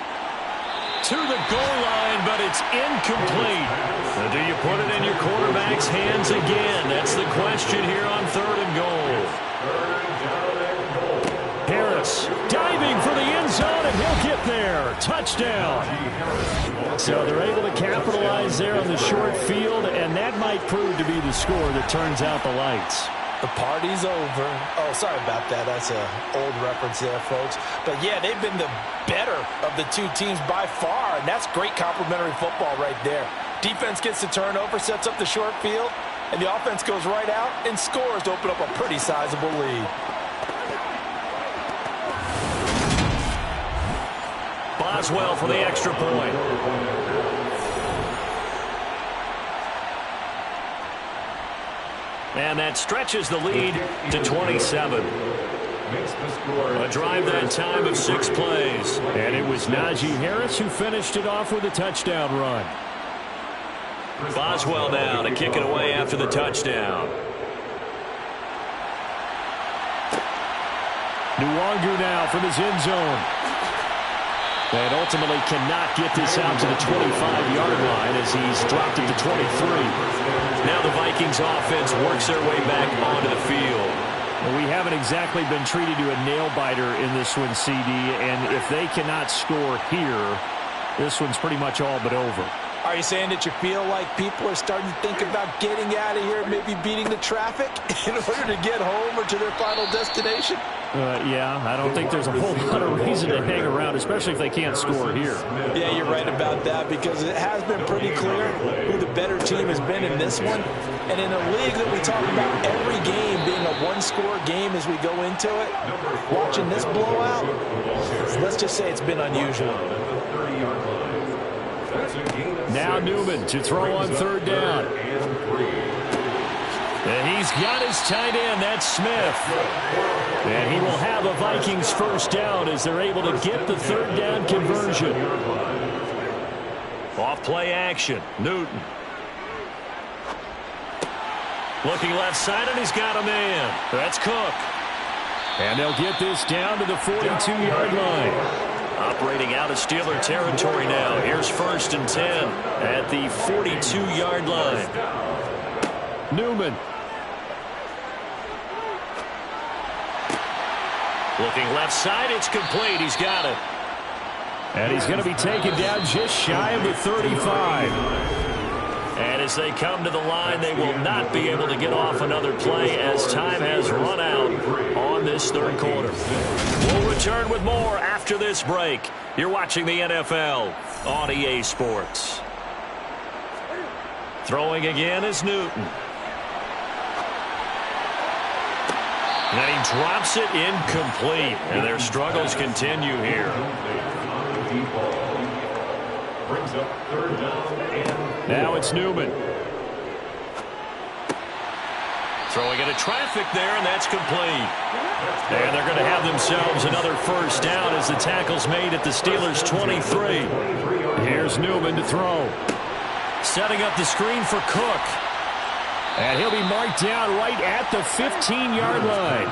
to the goal line, but it's incomplete. So do you put it in your quarterback's hands again? That's the question here on 3rd and goal. Harris diving for the end zone, and he'll get there. Touchdown. So they're able to capitalize there on the short field, and that might prove to be the score that turns out the lights. The party's over. Oh, sorry about that. That's an old reference there, folks. But, yeah, they've been the better of the two teams by far, and that's great complementary football right there. Defense gets the turnover, sets up the short field, and the offense goes right out and scores to open up a pretty sizable lead. Boswell for the extra point. And that stretches the lead to 27. A drive that time of 6 plays. And it was Najee Harris who finished it off with a touchdown run. Boswell now to kick it away after the touchdown. Nwangu now from his end zone. And ultimately cannot get this out to the 25-yard line as he's dropped it to 23. Now the Vikings offense works their way back onto the field. Well, we haven't exactly been treated to a nail-biter in this one, CD, and if they cannot score here, this one's pretty much all but over. Are you saying that you feel like people are starting to think about getting out of here, maybe beating the traffic in order to get home or to their final destination? Yeah, I don't think there's a whole lot of reason to hang around, especially if they can't score here. Yeah, you're right about that, because it has been pretty clear who the better team has been in this one. And in a league that we talk about every game being a one-score game as we go into it, watching this blowout, let's just say it's been unusual. Now Newman to throw on 3rd down. And he's got his tight end, that's Smith. And he will have a Vikings first down as they're able to get the 3rd down conversion. Off play action, Newton. Looking left side, and he's got a man. That's Cook. And they'll get this down to the 42-yard line. Operating out of Steeler territory now. Here's 1st and 10 at the 42-yard line. Newman. Looking left side, it's complete. He's got it. And he's going to be taken down just shy of the 35. And as they come to the line, they will not be able to get off another play as time has run out on this 3rd quarter. We'll return with more after this break. You're watching the NFL on EA Sports. Throwing again is Newton. And he drops it incomplete. And their struggles continue here. Brings up 3rd down and now it's Newman. Throwing into traffic there, and that's complete. And they're going to have themselves another first down as the tackle's made at the Steelers' 23. Here's Newman to throw. Setting up the screen for Cook. And he'll be marked down right at the 15-yard line.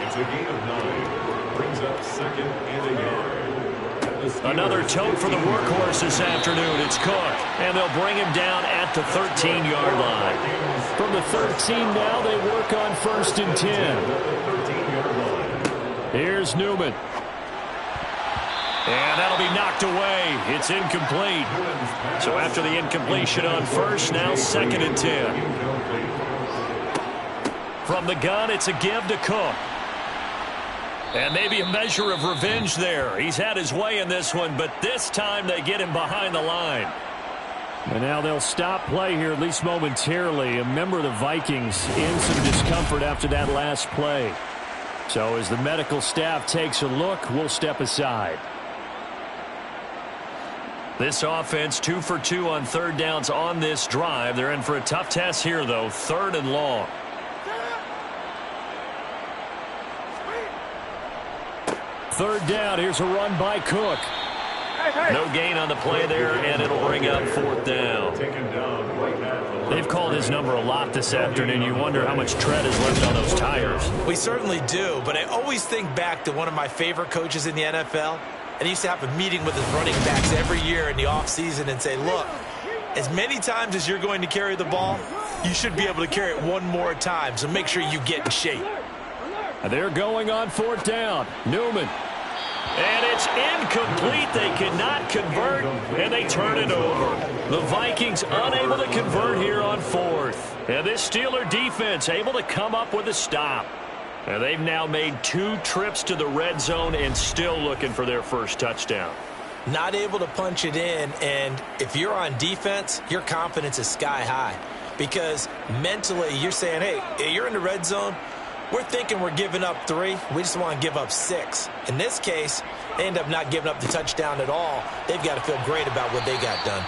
It's a gain of 9. Brings up 2nd and a yard. Another tote for the workhorse this afternoon. It's Cook. And they'll bring him down at the 13-yard line. From the 13 now, they work on 1st and 10. Here's Newman. And that'll be knocked away. It's incomplete. So after the incompletion on first, now 2nd and 10. From the gun, it's a give to Cook. And maybe a measure of revenge there. He's had his way in this one, but this time they get him behind the line. And now they'll stop play here, at least momentarily. A member of the Vikings in some discomfort after that last play. So as the medical staff takes a look, we'll step aside. This offense 2 for 2 on 3rd downs on this drive. They're in for a tough test here, though. 3rd and long. Third down. Here's a run by Cook. No gain on the play there, and it'll bring up 4th down. They've called his number a lot this afternoon. You wonder how much tread is left on those tires. We certainly do, but I always think back to one of my favorite coaches in the NFL. And he used to have a meeting with his running backs every year in the offseason and say, look, as many times as you're going to carry the ball, you should be able to carry it one more time, so make sure you get in shape. They're going on 4th down. Newman. And it's incomplete. They cannot convert, and they turn it over. The Vikings unable to convert here on 4th. And this Steeler defense able to come up with a stop. And they've now made 2 trips to the red zone and still looking for their first touchdown. Not able to punch it in, and if you're on defense, your confidence is sky high. Because mentally, you're saying, hey, you're in the red zone. We're thinking we're giving up 3. We just want to give up 6. In this case, they end up not giving up the touchdown at all. They've got to feel great about what they got done.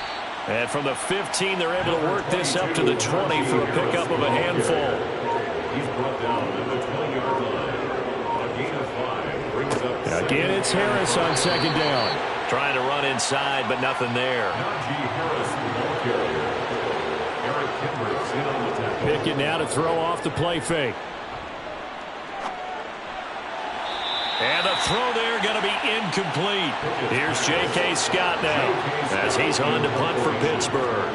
And from the 15, they're able to work this up to the 20 for a pickup of a handful. He's brought down at the 20-yard line. A gain of 5 brings up Again, it's Harris on 2nd down. Trying to run inside, but nothing there. Najee Harris, the ball carrier. Eric Kendricks in on the tackle. Pickett now to throw off the play fake. And the throw there going to be incomplete. Here's J.K. Scott now as he's on to punt for Pittsburgh.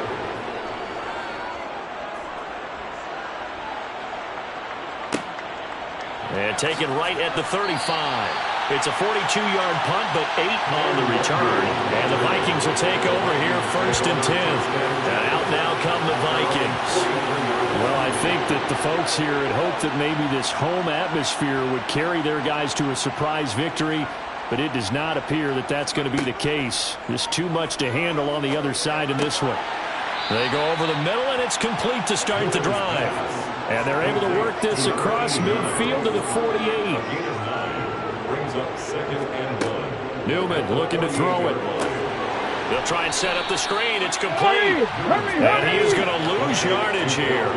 And taken right at the 35. It's a 42-yard punt, but 8 on the return. And the Vikings will take over here 1st and 10. And out now come the Vikings. Well, I think that the folks here had hoped that maybe this home atmosphere would carry their guys to a surprise victory, but it does not appear that that's going to be the case. There's too much to handle on the other side in this one. They go over the middle, and it's complete to start the drive. And they're able to work this across midfield to the 48. Brings up 2nd and 1. Newman looking to throw it. They'll try and set up the screen. It's complete. And he is going to lose yardage here.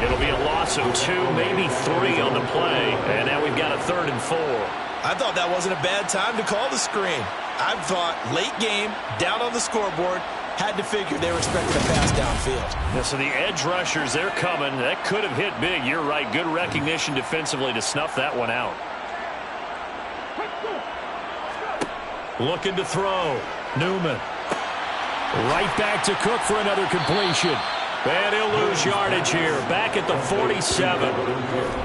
It'll be a loss of 2, maybe 3 on the play. And now we've got a 3rd and 4. I thought that wasn't a bad time to call the screen. I thought late game, down on the scoreboard, had to figure they were expecting a pass downfield. Yeah, so the edge rushers, they're coming. That could have hit big. You're right. Good recognition defensively to snuff that one out. Looking to throw. Newman. Right back to Cook for another completion. And he'll lose yardage here. Back at the 47.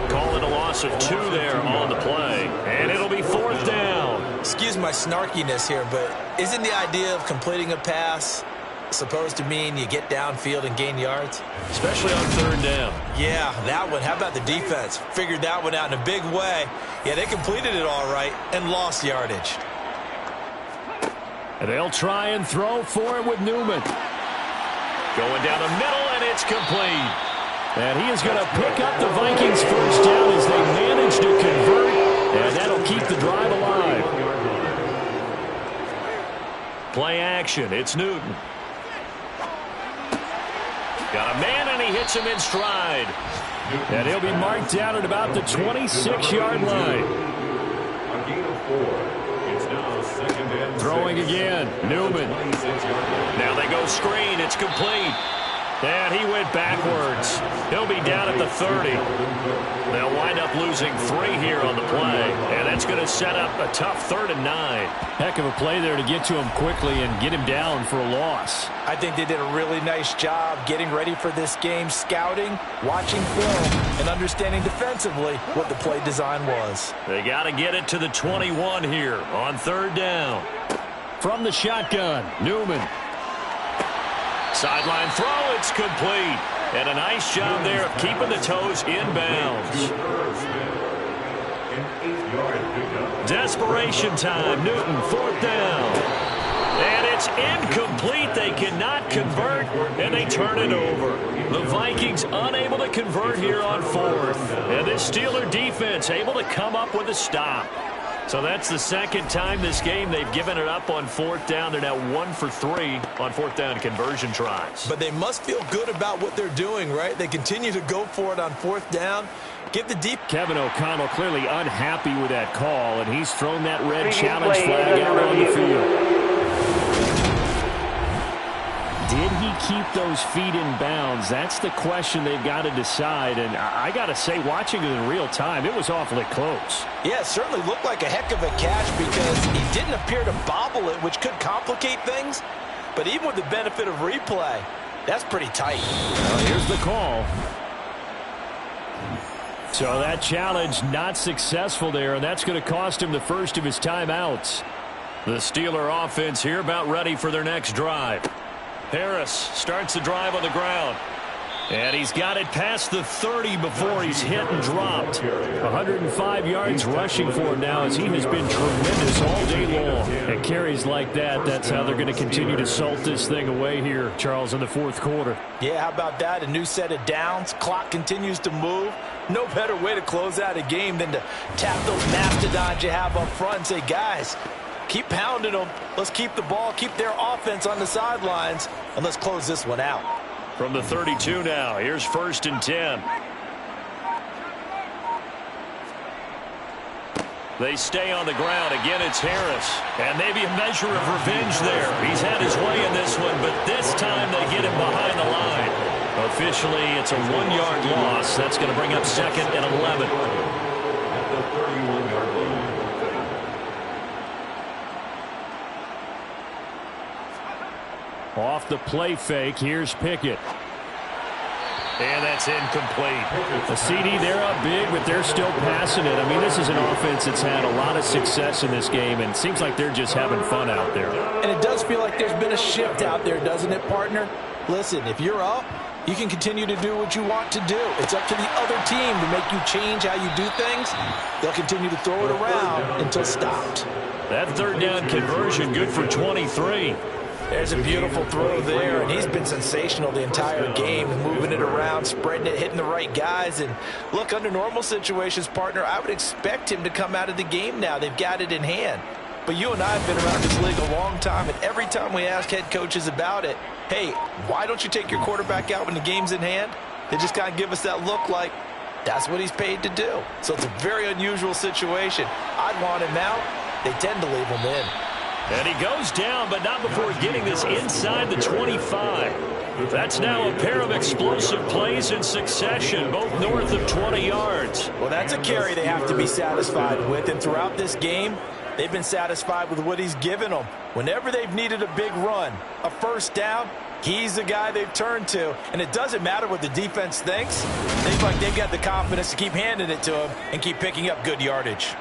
Calling a loss of 2 there on the play. And it'll be 4th down. Excuse my snarkiness here, but isn't the idea of completing a pass supposed to mean you get downfield and gain yards? Especially on 3rd down. Yeah, that one. How about the defense? Figured that one out in a big way. Yeah, they completed it all right and lost yardage. And they'll try and throw for it with Newman. Going down the middle, and it's complete. And he is going to pick up the Vikings first down as they manage to convert. And that'll keep the drive alive. Play action. It's Newton. Got a man, and he hits him in stride. And he'll be marked down at about the 26-yard line. A gain of 4. It's now 2nd and 6. Throwing again. Newman. Now they go screen. It's complete. And he went backwards. He'll be down at the 30. They'll wind up losing 3 here on the play. And that's going to set up a tough 3rd and 9. Heck of a play there to get to him quickly and get him down for a loss. I think they did a really nice job getting ready for this game, scouting, watching film, and understanding defensively what the play design was. They got to get it to the 21 here on 3rd down. From the shotgun, Newman. Sideline throw, it's complete. And a nice job there of keeping the toes inbounds. Desperation time. Newton, 4th down. And it's incomplete. They cannot convert, and they turn it over. The Vikings unable to convert here on 4th. And this Steeler defense able to come up with a stop. So that's the 2nd time this game they've given it up on 4th down. They're now 1 for 3 on 4th down conversion tries. But they must feel good about what they're doing, right? They continue to go for it on 4th down. Give the deep. Kevin O'Connell clearly unhappy with that call, and he's thrown that red challenge flag out on the field. Did he keep those feet in bounds? That's the question they've got to decide. And I got to say, watching it in real time, it was awfully close. Yeah, it certainly looked like a heck of a catch because he didn't appear to bobble it, which could complicate things. But even with the benefit of replay, that's pretty tight. Well, here's the call. So that challenge not successful there, and that's going to cost him the first of his timeouts. The Steeler offense here about ready for their next drive. Harris starts the drive on the ground. And he's got it past the 30 before he's hit and dropped. 105 yards rushing for him now as he has been tremendous all day long. And carries like that, that's how they're going to continue to salt this thing away here, Charles, in the 4th quarter. Yeah, how about that? A new set of downs. Clock continues to move. No better way to close out a game than to tap those mastodons you have up front and say, guys, keep pounding them. Let's keep the ball, keep their offense on the sidelines, and let's close this one out. From the 32 now, here's 1st and 10. They stay on the ground. Again, it's Harris. And maybe a measure of revenge there. He's had his way in this one, but this time they get him behind the line. Officially, it's a 1-yard loss. That's going to bring up 2nd and 11. At the 31-yard line. Off the play fake, here's Pickett. And that's incomplete. The CD, they're up big, but they're still passing it. I mean, this is an offense that's had a lot of success in this game, and it seems like they're just having fun out there. And it does feel like there's been a shift out there, doesn't it, partner? Listen, if you're up, you can continue to do what you want to do. It's up to the other team to make you change how you do things. They'll continue to throw it around until stopped. That 3rd down conversion good for 23. There's a beautiful throw there, and he's been sensational the entire game, moving it around, spreading it, hitting the right guys. And look, under normal situations, partner, I would expect him to come out of the game now. They've got it in hand. But you and I have been around this league a long time, and every time we ask head coaches about it, hey, why don't you take your quarterback out when the game's in hand? They just kind of give us that look like that's what he's paid to do. So it's a very unusual situation. I'd want him out. They tend to leave him in. And he goes down, but not before getting this inside the 25. That's now a pair of explosive plays in succession, both north of 20 yards. Well, that's a carry they have to be satisfied with. And throughout this game, they've been satisfied with what he's given them. Whenever they've needed a big run, a 1st down, he's the guy they've turned to. And it doesn't matter what the defense thinks. They feel like they've got the confidence to keep handing it to him and keep picking up good yardage.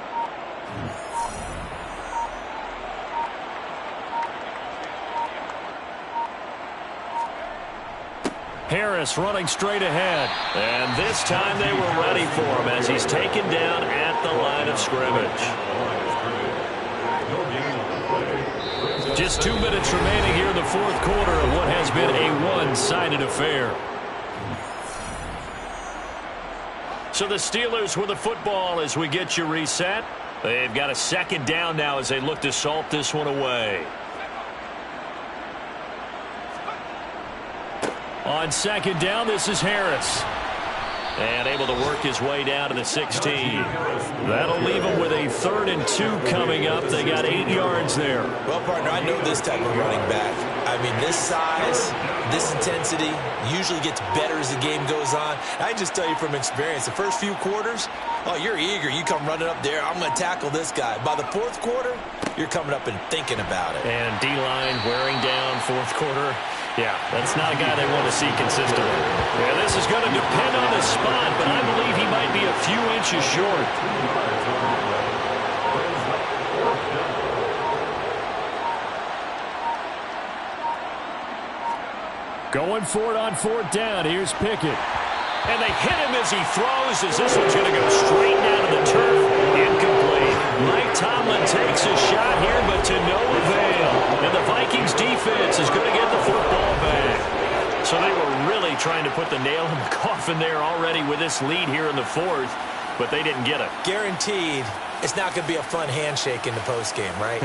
Harris running straight ahead. And this time they were ready for him as he's taken down at the line of scrimmage. Just 2 minutes remaining here in the 4th quarter of what has been a one-sided affair. So the Steelers with the football as we get you reset. They've got a 2nd down now as they look to salt this one away. On 2nd down, this is Harris. And able to work his way down to the 16. That'll leave him with a 3rd and 2 coming up. They got 8 yards there. Well, partner, I know this type of running back. I I mean, this size, this intensity usually gets better as the game goes on. I just tell you from experience, the first few quarters, oh, you're eager. You come running up there, I'm going to tackle this guy. By the fourth quarter, you're coming up and thinking about it. And D-line wearing down fourth quarter. Yeah, that's not a guy they want to see consistently. Yeah, this is going to depend on the spot, but I believe he might be a few inches short. Going for it on fourth down. Here's Pickett. And they hit him as he throws, as this one's going to go straight down to the turf. Incomplete. Mike Tomlin takes a shot here, but to no avail. And the Vikings defense is going to get the football back. So they were really trying to put the nail in the coffin there already with this lead here in the fourth, but they didn't get it. Guaranteed. It's not going to be a fun handshake in the postgame, right?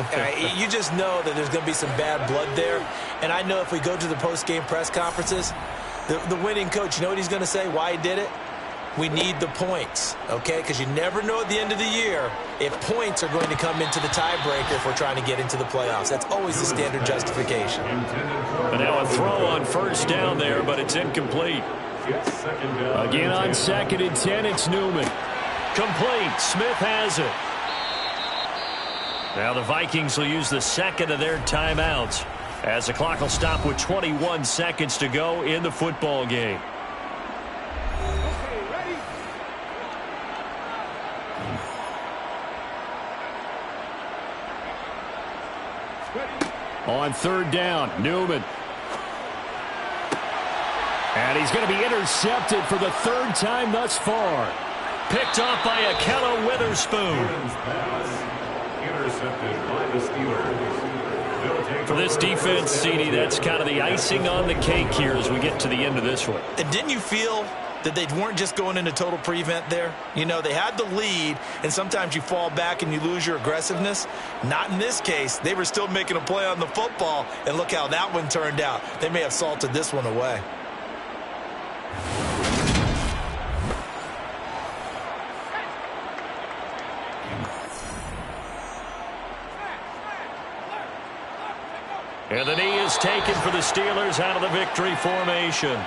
You just know that there's going to be some bad blood there. And I know if we go to the postgame press conferences, the winning coach, you know what he's going to say, why he did it? We need the points, okay? Because you never know at the end of the year if points are going to come into the tiebreaker if we're trying to get into the playoffs. That's always the standard justification. But now a throw on first down there, but it's incomplete. Again on 2nd and 10, it's Newman. Complete. Smith has it. Now the Vikings will use the second of their timeouts as the clock will stop with 21 seconds to go in the football game. On third down, Newman. And he's going to be intercepted for the third time thus far. Picked off by Akello Witherspoon. Intercepted by the Steelers. For this defense, CD, that's kind of the icing on the cake here as we get to the end of this one. And didn't you feel that they weren't just going into total prevent there? You know, they had the lead, and sometimes you fall back and you lose your aggressiveness. Not in this case. They were still making a play on the football, and look how that one turned out. They may have salted this one away. And the knee is taken for the Steelers out of the victory formation.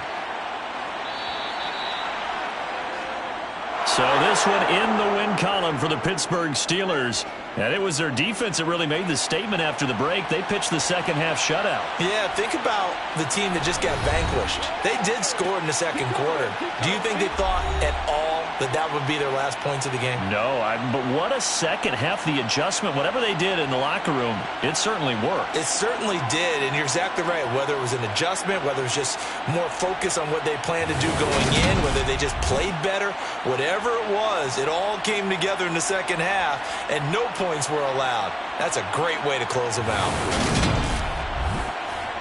So this one in the win column for the Pittsburgh Steelers. And it was their defense that really made the statement after the break. They pitched the second half shutout. Yeah, think about the team that just got vanquished. They did score in the second quarter. Do you think they thought at all that that would be their last points of the game? No, but what a second half. The adjustment, whatever they did in the locker room, it certainly worked. It certainly did, and you're exactly right. Whether it was an adjustment, whether it was just more focus on what they planned to do going in, whether they just played better, whatever it was, it all came together in the second half, and no points were allowed. That's a great way to close them out.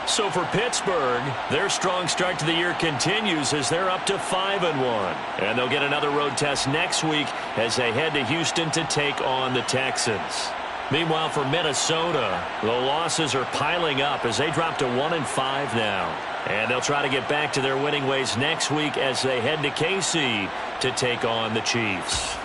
So for Pittsburgh, their strong start to the year continues as they're up to 5-1. And they'll get another road test next week as they head to Houston to take on the Texans. Meanwhile, for Minnesota, the losses are piling up as they drop to 1-5 now. And they'll try to get back to their winning ways next week as they head to KC to take on the Chiefs.